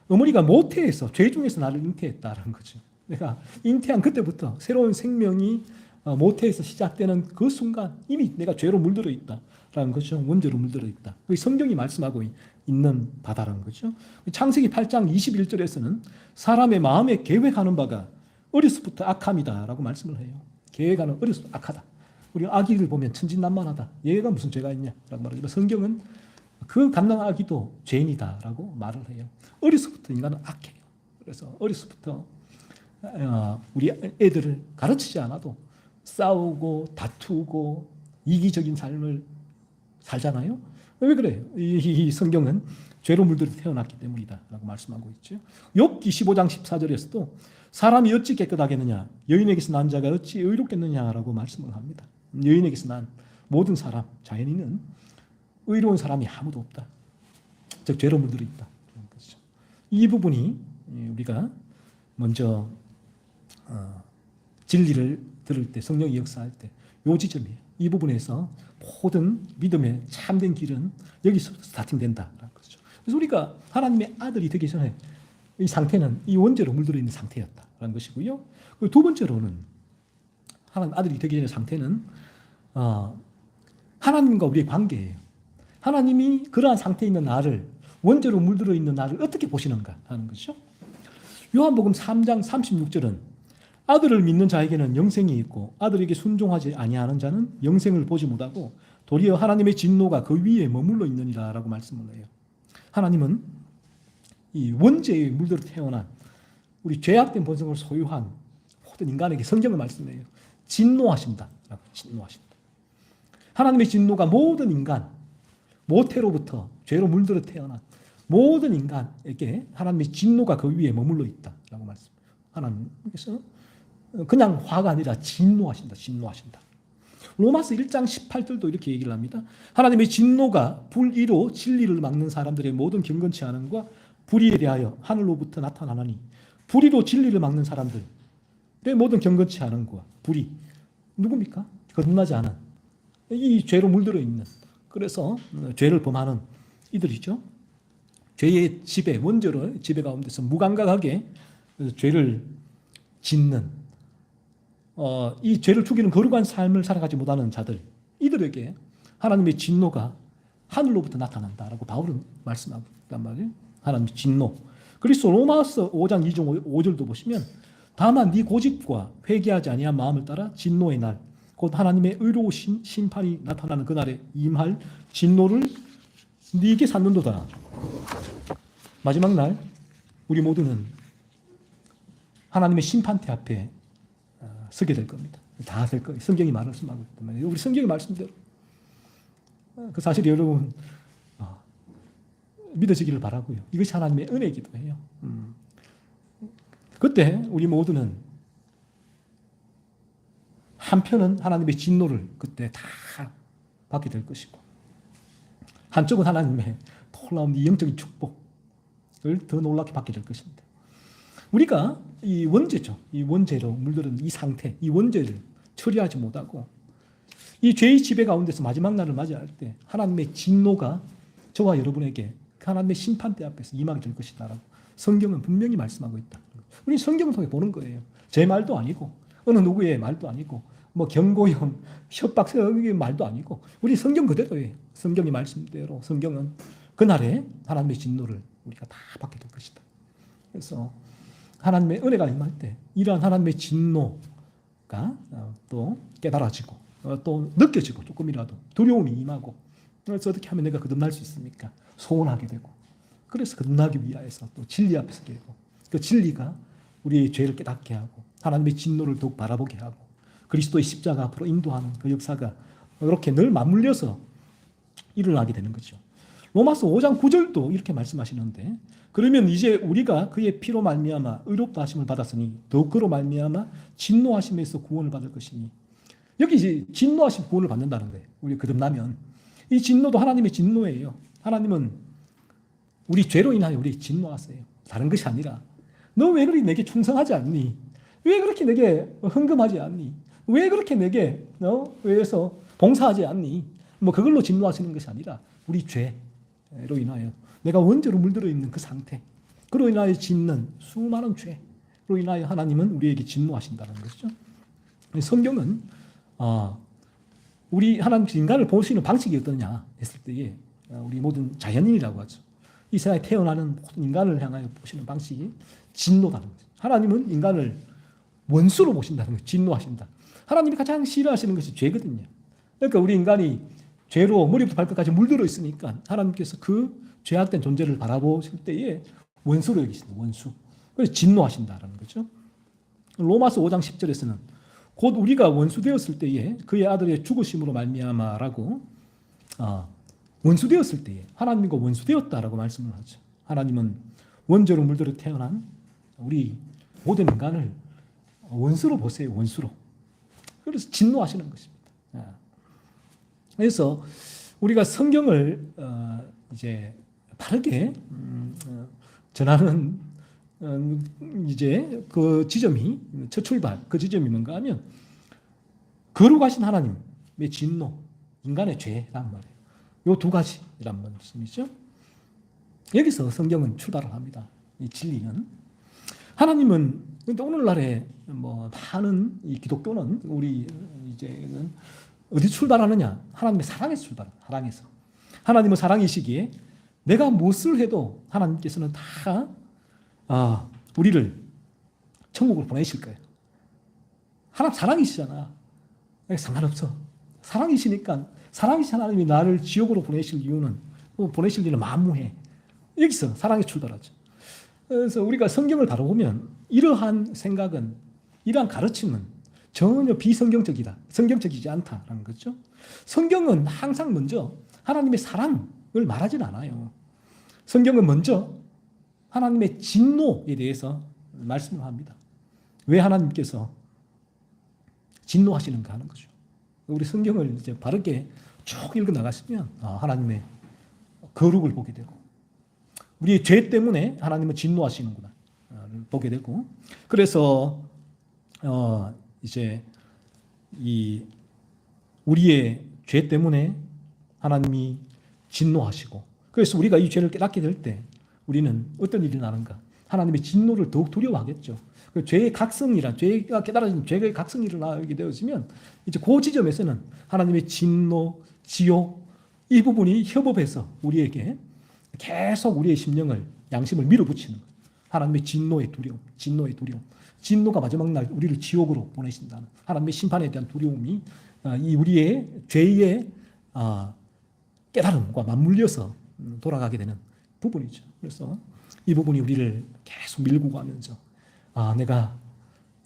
어머니가 모태에서 죄 중에서 나를 잉태했다라는 거죠. 내가 잉태한 그때부터 새로운 생명이 모태에서 시작되는 그 순간 이미 내가 죄로 물들어 있다라는 거죠. 원죄로 물들어 있다. 성경이 말씀하고 있는 바다라는 거죠. 창세기 8장 21절에서는 사람의 마음에 계획하는 바가 어려서부터 악함이다라고 말씀을 해요. 계획하는 어려서부터 악하다. 우리가 아기를 보면 천진난만하다. 얘가 무슨 죄가 있냐라고 말하지만 성경은 그 갓난 아기도 죄인이다라고 말을 해요. 어려서부터 인간은 악해요. 그래서 어려서부터 우리 애들을 가르치지 않아도 싸우고 다투고 이기적인 삶을 살잖아요. 왜 그래요? 이 성경은 죄로 물들어 태어났기 때문이다 라고 말씀하고 있죠. 욥기 15장 14절에서도 사람이 어찌 깨끗하겠느냐 여인에게서 난 자가 어찌 의롭겠느냐라고 말씀을 합니다. 여인에게서 난 모든 사람 자연인은 의로운 사람이 아무도 없다. 즉 죄로 물들어 있다. 이 부분이 우리가 먼저 진리를 들을 때 성령이 역사할 때 요 지점이에요. 이 부분에서 모든 믿음의 참된 길은 여기서 스타팅된다라는 거죠. 그래서 우리가 하나님의 아들이 되기 전에 이 상태는 이 원죄로 물들어 있는 상태였다라는 것이고요. 그리고 두 번째로는 하나님 아들이 되기 전의 상태는 하나님과 우리의 관계예요. 하나님이 그러한 상태에 있는 나를 원죄로 물들어 있는 나를 어떻게 보시는가 하는 것이죠. 요한복음 3장 36절은 아들을 믿는 자에게는 영생이 있고 아들에게 순종하지 아니하는 자는 영생을 보지 못하고 도리어 하나님의 진노가 그 위에 머물러 있느니라 라고 말씀을 해요. 하나님은 이 원죄에 물들어 태어난 우리 죄악된 본성을 소유한 모든 인간에게 성경을 말씀해요. 진노하신다 라고 진노하신다. 하나님의 진노가 모든 인간 모태로부터 죄로 물들어 태어난 모든 인간에게 하나님의 진노가 그 위에 머물러 있다라고 말씀. 하나님께서 그냥 화가 아니라 진노하신다. 진노하신다. 로마서 1장 18절도 이렇게 얘기를 합니다. 하나님의 진노가 불의로 진리를 막는 사람들의 모든 경건치 않음과 불의에 대하여 하늘로부터 나타나나니 불의로 진리를 막는 사람들의 모든 경건치 않음과 불의 누굽니까? 거듭나지 않은 이 죄로 물들어 있는 그래서 죄를 범하는 이들이죠. 죄의 지배, 원죄로 지배 가운데서 무감각하게 죄를 짓는 이 죄를 죽이는 거룩한 삶을 살아가지 못하는 자들 이들에게 하나님의 진노가 하늘로부터 나타난다라고 바울은 말씀하고 있단 말이에요. 하나님의 진노. 그래서 로마서 5장 2절 5절도 보시면 다만 네 고집과 회개하지 아니한 마음을 따라 진노의 날 곧 하나님의 의로우신 심판이 나타나는 그날에 임할 진노를 네게 샀는도다. 마지막 날 우리 모두는 하나님의 심판대 앞에 서게 될 겁니다. 다 될 거예요. 성경이 말씀하고 있단 말이에요. 우리 성경의 말씀대로 그 사실 여러분 믿어지기를 바라고요. 이것이 하나님의 은혜이기도 해요. 그때 우리 모두는 한편은 하나님의 진노를 그때 다 받게 될 것이고 한쪽은 하나님의 놀라운 영적인 축복을 더 놀랍게 받게 될 것입니다. 우리가 이 원죄죠. 이 원죄로 물들은 이 상태, 이 원죄를 처리하지 못하고 이 죄의 지배 가운데서 마지막 날을 맞이할 때 하나님의 진노가 저와 여러분에게 하나님의 심판대 앞에서 임하게 될 것이다라고 성경은 분명히 말씀하고 있다. 우리 성경을 통해 보는 거예요. 제 말도 아니고 어느 누구의 말도 아니고 뭐 경고형, 협박성의 말도 아니고 우리 성경 그대로예요. 성경의 말씀대로 성경은 그날에 하나님의 진노를 우리가 다 받게 될 것이다. 그래서 하나님의 은혜가 임할 때 이러한 하나님의 진노가 또 깨달아지고 또 느껴지고 조금이라도 두려움이 임하고 그래서 어떻게 하면 내가 거듭날 수 있습니까? 소원하게 되고 그래서 거듭나기 위하여서 또 진리 앞에 서게 되고 그 진리가 우리의 죄를 깨닫게 하고 하나님의 진노를 더욱 바라보게 하고 그리스도의 십자가 앞으로 인도하는 그 역사가 이렇게 늘 맞물려서 일어나게 되는 거죠. 로마서 5장 9절도 이렇게 말씀하시는데 그러면 이제 우리가 그의 피로 말미암아 의롭다 하심을 받았으니 더욱 그로 말미암아 진노하심에서 구원을 받을 것이니 여기 이제 진노하심 구원을 받는다는 거예요. 우리 거듭나면 이 진노도 하나님의 진노예요. 하나님은 우리 죄로 인하여 우리 진노하세요. 다른 것이 아니라 너 왜 그렇게 내게 충성하지 않니? 왜 그렇게 내게 헌금하지 않니? 왜 그렇게 내게 위해서 봉사하지 않니? 뭐 그걸로 진노하시는 것이 아니라 우리 죄로 인하여 내가 원죄로 물들어 있는 그 상태 그로 인하여 짓는 수많은 죄로 인하여 하나님은 우리에게 진노하신다는 것이죠. 성경은 우리 하나님 인간을 보시는 방식이 어떠냐 했을 때에 우리 모든 자연인이라고 하죠. 이 세상에 태어나는 모든 인간을 향하여 보시는 방식이 진노다는 거죠. 하나님은 인간을 원수로 보신다는 거예요. 진노하신다. 하나님이 가장 싫어하시는 것이 죄거든요. 그러니까 우리 인간이 죄로 머리부터 발끝까지 물들어 있으니까 하나님께서 그 죄악된 존재를 바라보실 때에 원수로 여기신다. 원수. 그래서 진노하신다라는 거죠. 로마서 5장 10절에서는 곧 우리가 원수되었을 때에 그의 아들의 죽으심으로 말미암아라고 원수되었을 때에 하나님과 원수되었다라고 말씀을 하죠. 하나님은 원죄로 물들어 태어난 우리 모든 인간을 원수로 보세요. 원수로. 그래서 진노하시는 것입니다. 그래서 우리가 성경을 이제 바르게 전하는 이제 그 지점이 첫 출발 그 지점이 뭔가 하면 거룩하신 하나님의 진노, 인간의 죄란 말이에요. 이 두 가지란 말씀이죠. 여기서 성경은 출발을 합니다. 이 진리는 하나님은 근데 오늘날에 뭐 많은 이 기독교는 우리 이제는 어디 출발하느냐? 하나님의 사랑에서 출발합니다. 사랑에서. 하나님은 사랑이시기에 내가 무엇을 해도 하나님께서는 다 우리를 천국으로 보내실 거예요. 하나님 사랑이시잖아. 상관없어. 사랑이시니까 사랑이신 하나님이 나를 지옥으로 보내실 이유는 보내실 일은 만무해. 여기서 사랑이 출발하죠. 그래서 우리가 성경을 바라보면 이러한 생각은 이러한 가르침은 전혀 비성경적이다. 성경적이지 않다라는 거죠. 성경은 항상 먼저 하나님의 사랑을 말하진 않아요. 성경은 먼저 하나님의 진노에 대해서 말씀을 합니다. 왜 하나님께서 진노하시는가 하는 거죠. 우리 성경을 이제 바르게 쭉 읽어 나가시면 하나님의 거룩을 보게 되고 우리의 죄 때문에 하나님은 진노하시는구나 보게 되고 그래서 이제 이 우리의 죄 때문에 하나님이 진노하시고 그래서 우리가 이 죄를 깨닫게 될 때 우리는 어떤 일이 나는가? 하나님의 진노를 더욱 두려워하겠죠. 그 죄의 각성이란 죄가 깨달아진 죄의 각성이 일어나게 되어지면 이제 그 지점에서는 하나님의 진노, 지옥 이 부분이 협업해서 우리에게 계속 우리의 심령을 양심을 밀어붙이는 거예요. 하나님의 진노의 두려움, 진노의 두려움. 진노가 마지막 날 우리를 지옥으로 보내신다는 하나님의 심판에 대한 두려움이 이 우리의 죄의 깨달음과 맞물려서 돌아가게 되는 부분이죠. 그래서 이 부분이 우리를 계속 밀고 가면서 내가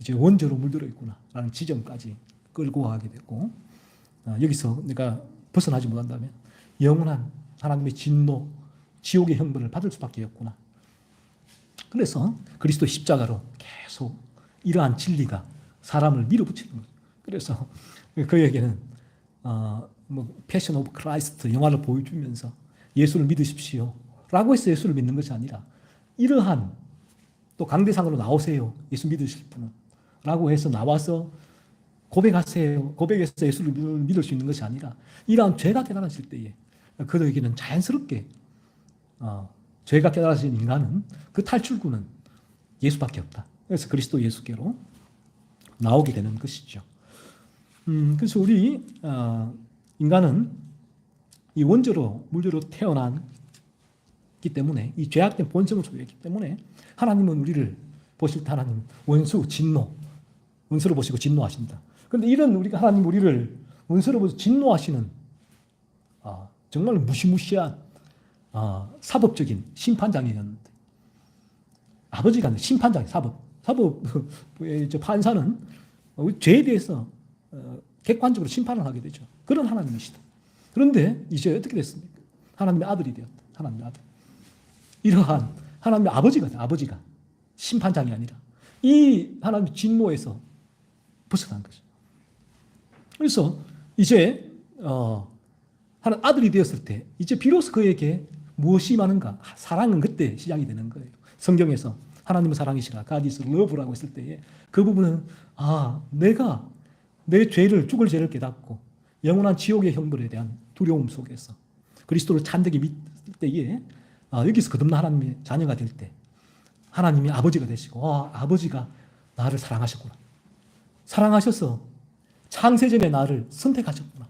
이제 원죄로 물들어 있구나 라는 지점까지 끌고 가게 되고 여기서 내가 벗어나지 못한다면 영원한 하나님의 진노, 지옥의 형벌을 받을 수밖에 없구나. 그래서 그리스도 십자가로 계속 이러한 진리가 사람을 밀어붙이는 거예요. 그래서 그에게는 패션 오브 크라이스트 영화를 보여주면서 예수를 믿으십시오 라고 해서 예수를 믿는 것이 아니라 이러한 또 강대상으로 나오세요 예수 믿으실 분은 라고 해서 나와서 고백하세요. 고백해서 예수를 믿을 수 있는 것이 아니라 이러한 죄가 깨달아질 때에 그들에게는 자연스럽게 죄가 깨달아진 인간은 그 탈출구는 예수밖에 없다. 그래서 그리스도 예수께로 나오게 되는 것이죠. 그래서 우리 인간은 이 원죄로 물죄로 태어났기 때문에 이 죄악된 본성을 소유했기 때문에 하나님은 우리를 보실 때 하나님 원수, 진노, 원수로 보시고 진노하신다. 그런데 이런 우리가 하나님 우리를 원수로 보시고 진노하시는 정말 무시무시한 사법적인 심판장이었는데 아버지가 심판장, 사법의 판사는 죄에 대해서 객관적으로 심판을 하게 되죠. 그런 하나님이시다. 그런데 이제 어떻게 됐습니까? 하나님의 아들이 되었다. 하나님의 아들. 이러한 하나님의 아버지가 심판장이 아니라 이 하나님의 진노에서 벗어난 거죠. 그래서 이제 하나님 아들이 되었을 때 이제 비로소 그에게 무엇이 많은가? 사랑은 그때 시작이 되는 거예요. 성경에서 하나님은 사랑이시라 God is love라고 했을 때에 그 부분은 내가 내 죽을 죄를 깨닫고 영원한 지옥의 형벌에 대한 두려움 속에서 그리스도를 참되게 믿을 때에 여기서 거듭난 하나님의 자녀가 될 때 하나님이 아버지가 되시고 아버지가 나를 사랑하셨구나. 사랑하셔서 창세전에 나를 선택하셨구나.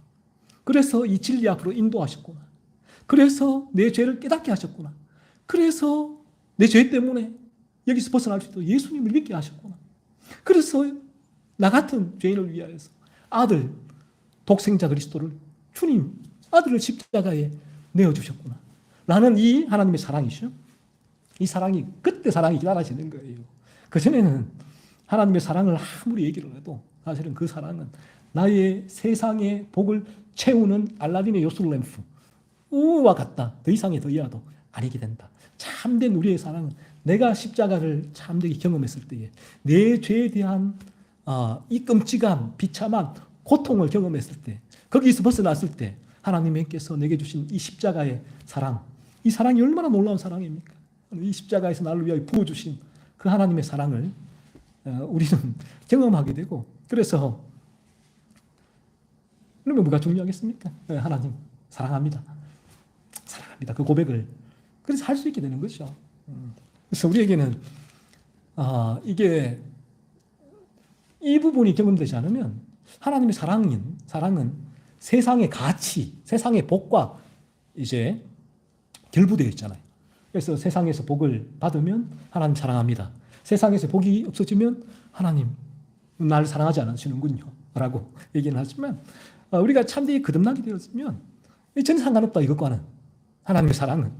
그래서 이 진리 앞으로 인도하셨구나. 그래서 내 죄를 깨닫게 하셨구나. 그래서 내 죄 때문에 여기서 벗어날 수 있도록 예수님을 믿게 하셨구나. 그래서 나 같은 죄인을 위하여서 아들, 독생자 그리스도를 주님, 아들을 십자가에 내어주셨구나. 라는 이 하나님의 사랑이죠. 이 사랑이, 그때 사랑이 기다려지는 거예요. 그전에는 하나님의 사랑을 아무리 얘기를 해도 사실은 그 사랑은 나의 세상의 복을 채우는 알라딘의 요술램프와 같다. 더 이상의 더 이하도 아니게 된다. 참된 우리의 사랑은 내가 십자가를 참되게 경험했을 때에 내 죄에 대한 이 끔찍한 비참한 고통을 경험했을 때 거기서 벗어났을 때 하나님께서 내게 주신 이 십자가의 사랑, 이 사랑이 얼마나 놀라운 사랑입니까? 이 십자가에서 나를 위하여 부어주신 그 하나님의 사랑을 우리는 경험하게 되고 그래서 그러면 뭐가 중요하겠습니까? 하나님 사랑합니다. 사랑합니다. 그 고백을 그래서 할 수 있게 되는 것이죠. 그래서 우리에게는 이게 이 부분이 경험되지 않으면 하나님의 사랑은 세상의 가치, 세상의 복과 이제 결부되어 있잖아요. 그래서 세상에서 복을 받으면 하나님 사랑합니다. 세상에서 복이 없어지면 하나님 나를 사랑하지 않으시는군요. 라고 얘기는 하지만 우리가 참되게 거듭나게 되었으면 전혀 상관없다 이것과는. 하나님의 사랑은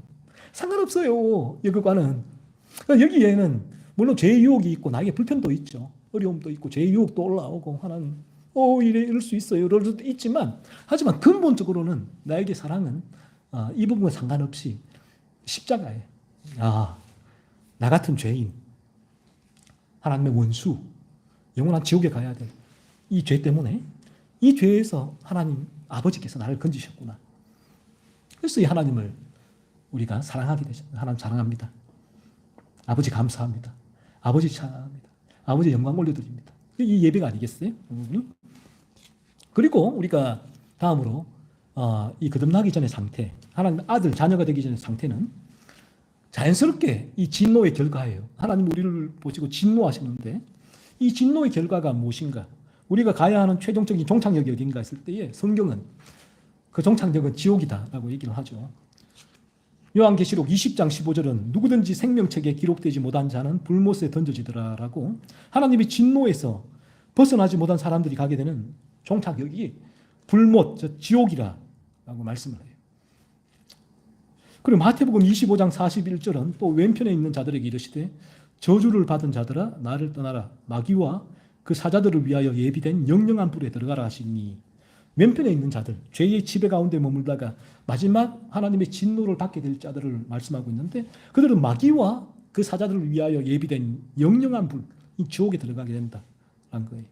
상관없어요. 이것과는. 여기에는 물론 죄의 유혹이 있고 나에게 불편도 있죠. 어려움도 있고 죄의 유혹도 올라오고 하나님 이럴 수 있어요. 이럴 수도 있지만 하지만 근본적으로는 나에게 사랑은 이 부분과 상관없이 십자가에 나 같은 죄인, 하나님의 원수, 영원한 지옥에 가야 될 이 죄 때문에 이 죄에서 하나님 아버지께서 나를 건지셨구나. 그래서 이 하나님을 우리가 사랑하게 되셨습니다. 하나님 사랑합니다. 아버지 감사합니다. 아버지 찬양합니다. 아버지 영광 올려드립니다. 이 예배가 아니겠어요? 그리고 우리가 다음으로 이 거듭나기 전의 상태, 하나님 아들 자녀가 되기 전의 상태는 자연스럽게 이 진노의 결과예요. 하나님 우리를 보시고 진노하시는데 이 진노의 결과가 무엇인가? 우리가 가야 하는 최종적인 종착역이 어딘가 했을 때에 성경은 그 종착역은 지옥이다라고 얘기를 하죠. 요한계시록 20장 15절은 누구든지 생명책에 기록되지 못한 자는 불못에 던져지더라라고 하나님의 진노에서 벗어나지 못한 사람들이 가게 되는 종착역이 불못, 지옥이라고 말씀을 해요. 그리고 마태복음 25장 41절은 또 왼편에 있는 자들에게 이르시되 저주를 받은 자들아 나를 떠나라 마귀와 그 사자들을 위하여 예비된 영영한 불에 들어가라 하시니 왼편에 있는 자들, 죄의 지배 가운데 머물다가 마지막 하나님의 진노를 받게 될 자들을 말씀하고 있는데 그들은 마귀와 그 사자들을 위하여 예비된 영영한 불, 이 지옥에 들어가게 된다라는 거예요.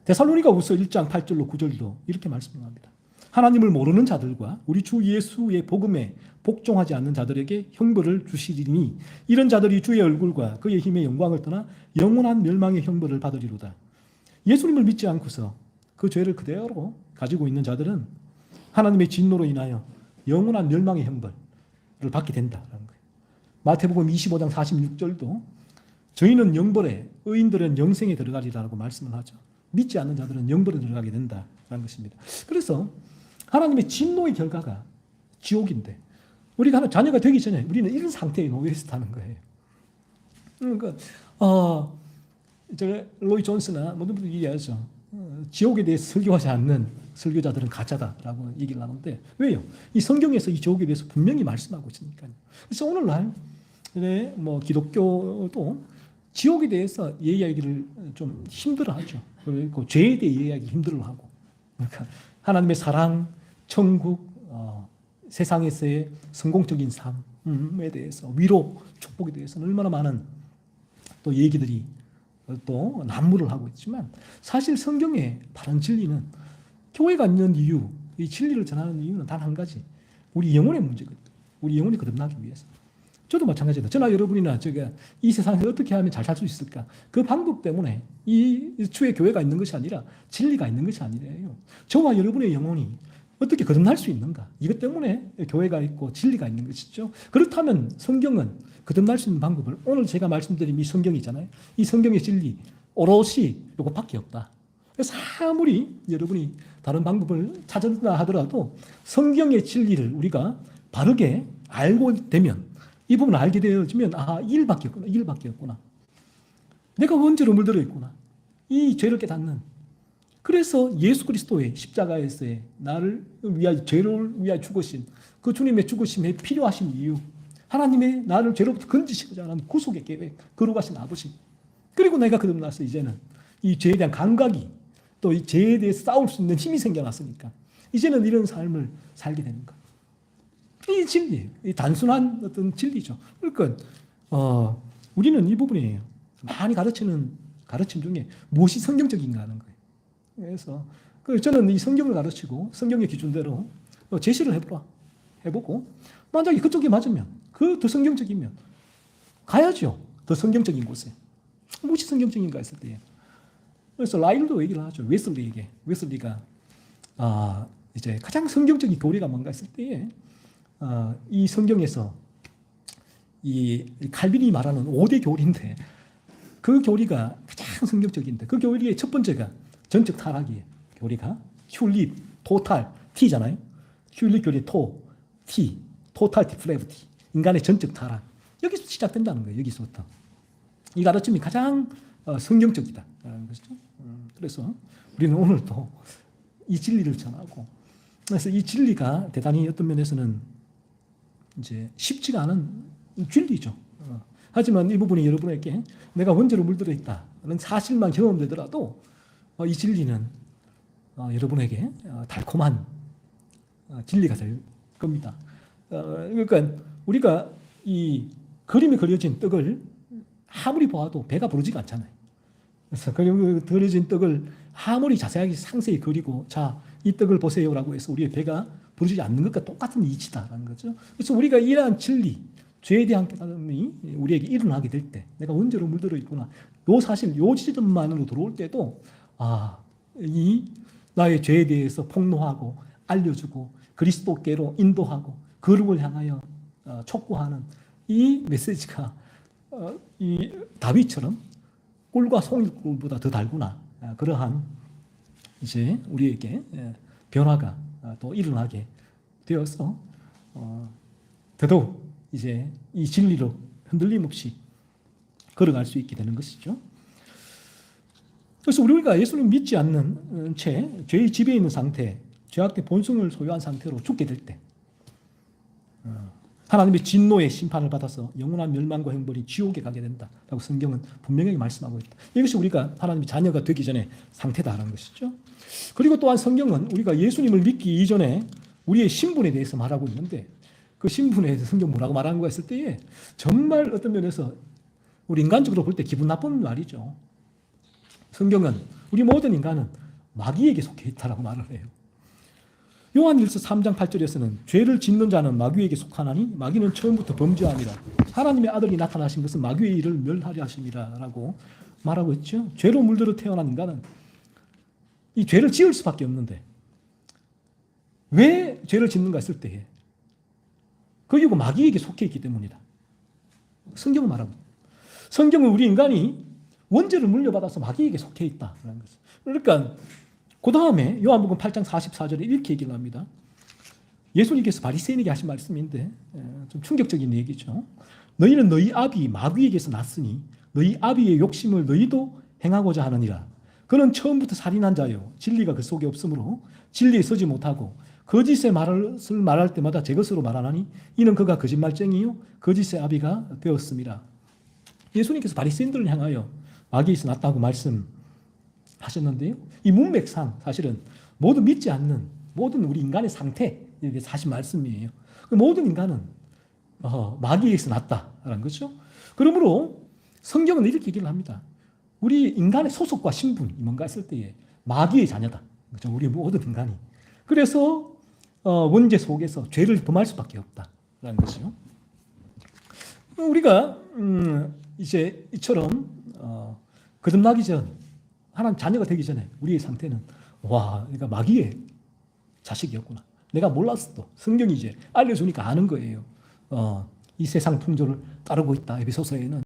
데살로니가후서 1장 8절로 9절도 이렇게 말씀합니다. 하나님을 모르는 자들과 우리 주 예수의 복음에 복종하지 않는 자들에게 형벌을 주시리니 이런 자들이 주의 얼굴과 그의 힘의 영광을 떠나 영원한 멸망의 형벌을 받으리로다. 예수님을 믿지 않고서 그 죄를 그대로 가지고 있는 자들은 하나님의 진노로 인하여 영원한 멸망의 형벌을 받게 된다는 거예요. 마태복음 25장 46절도 저희는 영벌에, 의인들은 영생에 들어가리라고 말씀을 하죠. 믿지 않는 자들은 영벌에 들어가게 된다라는 것입니다. 그래서 하나님의 진노의 결과가 지옥인데 우리가 하나 자녀가 되기 전에 우리는 이런 상태에 놓여 있다는 거예요. 그러니까 로이 존스나 모든 분들이 얘기하죠. 지옥에 대해서 설교하지 않는 설교자들은 가짜다라고 얘기를 하는데 왜요? 이 성경에서 이 지옥에 대해서 분명히 말씀하고 있으니까요. 그래서 오늘날 뭐 기독교도 지옥에 대해서 이야기를 좀 힘들어하죠. 그리고 죄에 대해 이야기 힘들어하고, 그러니까 하나님의 사랑, 천국, 세상에서의 성공적인 삶에 대해서 위로, 축복에 대해서는 얼마나 많은 또 얘기들이 또 난무를 하고 있지만 사실 성경의 바른 진리는 교회가 있는 이유, 이 진리를 전하는 이유는 단 한 가지, 우리 영혼의 문제거든요. 우리 영혼이 거듭나기 위해서. 저도 마찬가지다. 저나 여러분이나 이 세상에서 어떻게 하면 잘 살 수 있을까? 그 방법 때문에 이 주의 교회가 있는 것이 아니라 진리가 있는 것이 아니래요. 저와 여러분의 영혼이 어떻게 거듭날 수 있는가? 이것 때문에 교회가 있고 진리가 있는 것이죠. 그렇다면 성경은 거듭날 수 있는 방법을 오늘 제가 말씀드린 이 성경이잖아요. 이 성경의 진리 오롯이 이것밖에 없다. 그래서 아무리 여러분이 다른 방법을 찾았다 하더라도 성경의 진리를 우리가 바르게 알고 되면 이 부분을 알게 되어지면 이 일밖에 없구나. 내가 원죄로 물들어 있구나. 이 죄를 깨닫는. 그래서 예수 그리스도의 십자가에서의 나를 위하여 죄를 위하여 죽으신 그 주님의 죽으심에 필요하신 이유, 하나님의 나를 죄로부터 건지시고자 하는 구속의 계획, 거룩하신 아버지. 그리고 내가 거듭나서 이제는 이 죄에 대한 감각이 또 이 죄에 대해 싸울 수 있는 힘이 생겨났으니까 이제는 이런 삶을 살게 되는 거. 이 진리예요. 이 단순한 어떤 진리죠. 그러니까 우리는 이 부분이에요. 많이 가르치는 가르침 중에 무엇이 성경적인가 하는 거예요. 그래서 저는 이 성경을 가르치고 성경의 기준대로 제시를 해보고 만약에 그쪽이 맞으면 더 성경적이면 가야죠. 더 성경적인 곳에. 무엇이 성경적인가 했을 때에. 그래서 라일도 얘기를 하죠. 웨슬리가 이제 가장 성경적인 교리가 뭔가 했을 때에 이 성경에서 이 칼빈이 말하는 5대 교리인데 그 교리가 가장 성경적인데 그 교리의 첫 번째가 전적 타락이에요. 교리가 튤립, 토탈, T잖아요. 튤립 교리 T, 토탈 디플레브티, 인간의 전적 타락. 여기서 시작된다는 거예요. 여기서부터. 이 가르침이 가장 성경적이다라는 것이죠. 그래서 우리는 오늘도 이 진리를 전하고, 그래서 이 진리가 대단히 어떤 면에서는 이제 쉽지가 않은 진리죠. 하지만 이 부분이 여러분에게 내가 원죄로 물들어 있다는 사실만 경험되더라도 이 진리는 여러분에게 달콤한 진리가 될 겁니다. 그러니까 우리가 이 그림에 그려진 떡을 아무리 보아도 배가 부르지가 않잖아요. 그래서 그려진 떡을 아무리 자세하게 상세히 그리고 자, 이 떡을 보세요라고 해서 우리의 배가 부르지 않는 것과 똑같은 이치다라는 거죠. 그래서 우리가 이러한 진리, 죄에 대한 깨달음이 우리에게 일어나게 될 때, 내가 원죄로 물들어 있구나. 요 사실, 요 지점만으로 들어올 때도 이 나의 죄에 대해서 폭로하고 알려주고 그리스도께로 인도하고 거룩을 향하여 촉구하는 이 메시지가 이 다윗처럼 꿀과 송이꿀보다 더 달구나. 그러한 이제 우리에게 변화가 또 일어나게 되어서 더더욱 이제 이 진리로 흔들림 없이 걸어갈 수 있게 되는 것이죠. 그래서 우리가 예수님 믿지 않는 채 죄의 지배에 있는 상태, 죄악의 본성을 소유한 상태로 죽게 될 때 하나님의 진노의 심판을 받아서 영원한 멸망과 형벌이 지옥에 가게 된다라고 성경은 분명하게 말씀하고 있다. 이것이 우리가 하나님의 자녀가 되기 전에 상태다라는 것이죠. 그리고 또한 성경은 우리가 예수님을 믿기 이전에 우리의 신분에 대해서 말하고 있는데 그 신분에 대해서 성경 뭐라고 말하는가 했을 때에 정말 어떤 면에서 우리 인간적으로 볼 때 기분 나쁜 말이죠. 성경은 우리 모든 인간은 마귀에게 속해 있다라고 말을 해요. 요한일서 3장 8절에서는 죄를 짓는 자는 마귀에게 속하나니 마귀는 처음부터 범죄함이라 하나님의 아들이 나타나신 것은 마귀의 일을 멸하려 하심이라 라고 말하고 있죠. 죄로 물들어 태어난 인간은 이 죄를 지을 수밖에 없는데 왜 죄를 짓는가 했을 때에 그 이유가 마귀에게 속해 있기 때문이다. 성경은 말하고 성경은 우리 인간이 원죄를 물려받아서 마귀에게 속해 있다라는 거죠. 그러니까 그 다음에 요한복음 8장 44절에 이렇게 얘기를 합니다. 예수님께서 바리새인에게 하신 말씀인데 좀 충격적인 얘기죠. 너희는 너희 아비 마귀에게서 났으니 너희 아비의 욕심을 너희도 행하고자 하느니라. 그는 처음부터 살인한 자요 진리가 그 속에 없으므로 진리에 서지 못하고 거짓의 말을 말할 때마다 제 것으로 말하나니 이는 그가 거짓말쟁이요 거짓의 아비가 되었습니다. 예수님께서 바리새인들을 향하여 마귀에서 났다고 말씀하셨는데요. 이 문맥상 사실은 모두 믿지 않는 모든 우리 인간의 상태 이렇게 하신 말씀이에요. 모든 인간은 마귀에서 났다라는 거죠. 그러므로 성경은 이렇게 얘기를 합니다. 우리 인간의 소속과 신분이 뭔가 했을 때에 마귀의 자녀다. 그렇죠? 우리 모든 인간이. 그래서 원죄 속에서 죄를 범할 수밖에 없다라는 것이요. 우리가 이제 이처럼 거듭나기 전 하나님 자녀가 되기 전에 우리의 상태는 내가 마귀의 자식이었구나. 내가 몰랐어. 성경이 이제 알려주니까 아는 거예요. 이 세상 풍조를 따르고 있다. 에베소서에는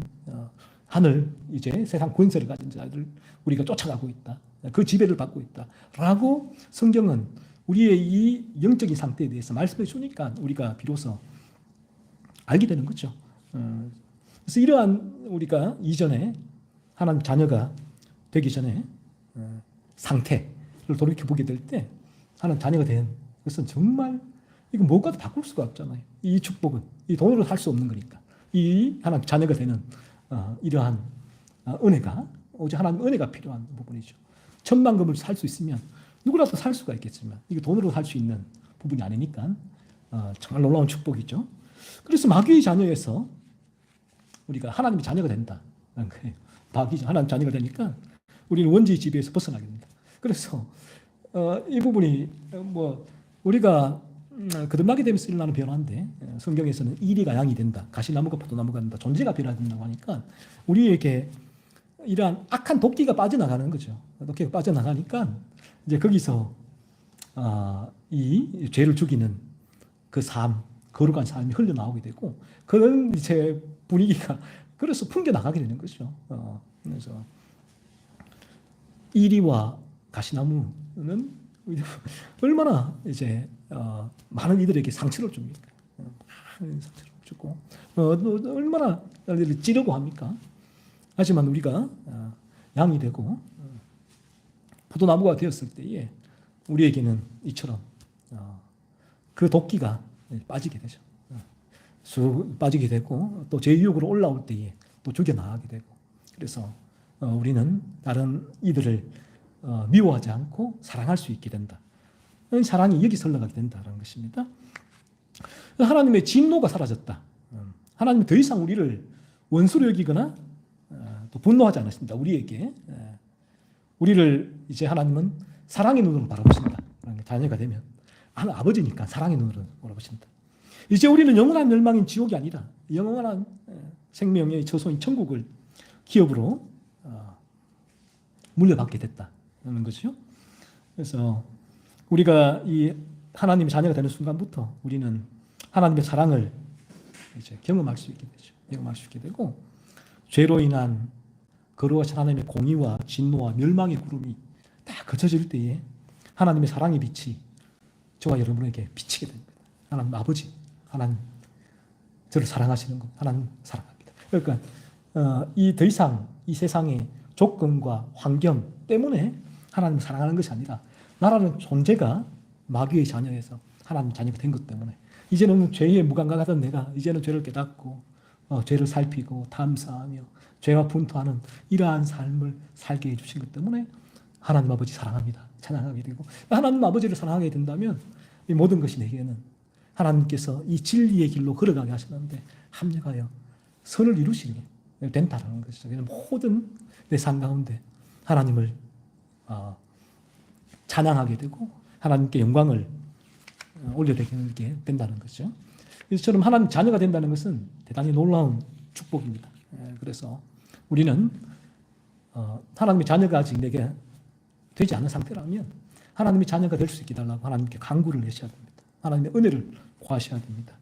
하늘 이제 세상 권세를 가진 자들 우리가 쫓아가고 있다. 그 지배를 받고 있다. 라고 성경은 우리의 이 영적인 상태에 대해서 말씀해 주니까 우리가 비로소 알게 되는 거죠. 그래서 이러한 우리가 이전에 하나님 자녀가 되기 전에 상태를 돌이켜 보게 될 때 하나님 자녀가 된 것은 정말 이거 무엇과도 바꿀 수가 없잖아요. 이 축복은 이 돈으로 살 수 없는 거니까 이 하나님 자녀가 되는 이러한 은혜가 오직 하나님 은혜가 필요한 부분이죠. 천만금을 살 수 있으면 누구라도 살 수가 있겠지만 이게 돈으로 살 수 있는 부분이 아니니까 정말 놀라운 축복이죠. 그래서 마귀의 자녀에서 우리가 하나님의 자녀가 된다는 거예요. 마귀 하나님 자녀가 되니까 우리는 원죄의 지배에서 벗어나게 됩니다. 그래서 이 부분이 우리가 거듭나게 되면서 일어나는 변화인데 성경에서는 이리가 양이 된다. 가시나무가 포도나무가 된다. 존재가 변화된다고 하니까 우리에게 이러한 악한 도끼가 빠져나가는 거죠. 도끼가 빠져나가니까 이제 거기서 이 죄를 죽이는 그 삶, 거룩한 삶이 흘러나오게 되고 그런 이제 분위기가 그래서 풍겨나가게 되는 거죠. 그래서 이리와 가시나무는 얼마나 이제 많은 이들에게 상처를 줍니까? 상처를 주고 얼마나 찌르고 합니까? 하지만 우리가 양이 되고 포도나무가 되었을 때에 우리에게는 이처럼 그 도끼가 빠지게 되죠. 쑥 빠지게 되고 또 제 유혹으로 올라올 때에 또 죽여나가게 되고 그래서 우리는 다른 이들을 미워하지 않고 사랑할 수 있게 된다. 사랑이 여기서 흘러가게 된다는 것입니다. 하나님의 진노가 사라졌다. 하나님은 더 이상 우리를 원수로 여기거나 또 분노하지 않으십니다. 우리를 이제 하나님은 사랑의 눈으로 바라보신다. 자녀가 되면 아버지니까 사랑의 눈으로 바라보신다. 이제 우리는 영원한 멸망인 지옥이 아니라 영원한 생명의 처소인 천국을 기업으로 물려받게 됐다는 거죠. 그래서 우리가 이 하나님의 자녀가 되는 순간부터 우리는 하나님의 사랑을 이제 경험할 수 있게 되죠. 경험할 수 있게 되고 죄로 인한 거룩하신 하나님의 공의와 진노와 멸망의 구름이 다 거쳐질 때에 하나님의 사랑의 빛이 저와 여러분에게 비치게 됩니다. 하나님 아버지, 하나님 저를 사랑하시는 것, 하나님 사랑합니다. 그러니까 이 더 이상 이 세상의 조건과 환경 때문에 하나님을 사랑하는 것이 아니라 나라는 존재가 마귀의 자녀에서 하나님 자녀가 된 것 때문에 이제는 죄에 무감각하던 내가 이제는 죄를 깨닫고 죄를 살피고 탐사하며 죄와 분투하는 이러한 삶을 살게 해주신 것 때문에 하나님 아버지 사랑합니다. 찬양하게 되고 하나님 아버지를 사랑하게 된다면 이 모든 것이 내게는 하나님께서 이 진리의 길로 걸어가게 하셨는데 합력하여 선을 이루시게 된다는 것이죠. 모든 내 삶 가운데 하나님을 찬양하게 되고 하나님께 영광을 올려드리게 된다는 거죠. 이처럼 하나님 자녀가 된다는 것은 대단히 놀라운 축복입니다. 그래서 우리는 하나님의 자녀가 아직 내게 되지 않은 상태라면 하나님의 자녀가 될 수 있게 달라고 하나님께 간구를 하셔야 됩니다. 하나님의 은혜를 구하셔야 됩니다.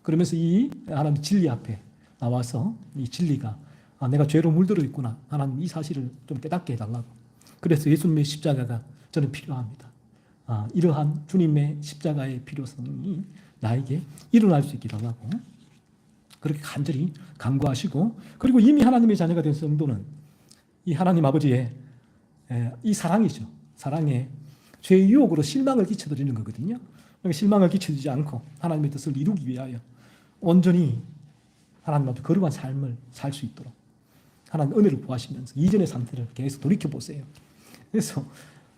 그러면서 이 하나님의 진리 앞에 나와서 이 진리가 내가 죄로 물들어 있구나. 하나님 이 사실을 좀 깨닫게 해달라고. 그래서 예수님의 십자가가 저는 필요합니다. 이러한 주님의 십자가의 필요성이 나에게 일어날 수 있게 달라고 그렇게 간절히 간구하시고, 그리고 이미 하나님의 자녀가 된 성도는 이 하나님 아버지의 이 사랑이죠. 사랑에 죄의 유혹으로 실망을 끼쳐드리는 거거든요. 실망을 끼쳐주지 않고 하나님의 뜻을 이루기 위하여 온전히 하나님 앞에 거룩한 삶을 살 수 있도록 하나님 은혜를 구하시면서 이전의 상태를 계속 돌이켜보세요. 그래서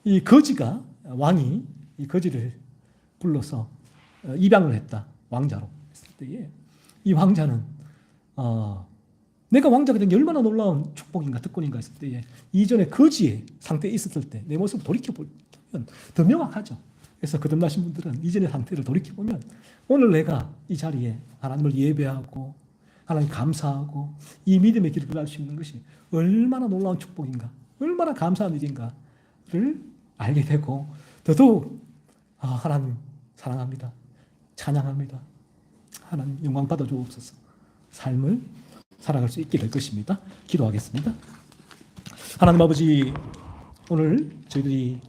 이 거지가, 왕이 이 거지를 불러서 입양을 했다. 왕자로 했을 때에 이 왕자는 내가 왕자가 된 게 얼마나 놀라운 축복인가 특권인가 했을 때에 이전에 거지의 상태에 있었을 때 내 모습을 돌이켜보면 더 명확하죠. 그래서 거듭나신 분들은 이전의 상태를 돌이켜보면 오늘 내가 이 자리에 하나님을 예배하고 하나님 감사하고 이 믿음의 길을 걸어갈 수 있는 것이 얼마나 놀라운 축복인가, 얼마나 감사한 일인가를 알게 되고 더더욱 하나님 사랑합니다, 찬양합니다, 하나님 영광 받아 주옵소서 삶을 살아갈 수 있게 될 것입니다. 기도하겠습니다. 하나님 아버지, 오늘 저희들이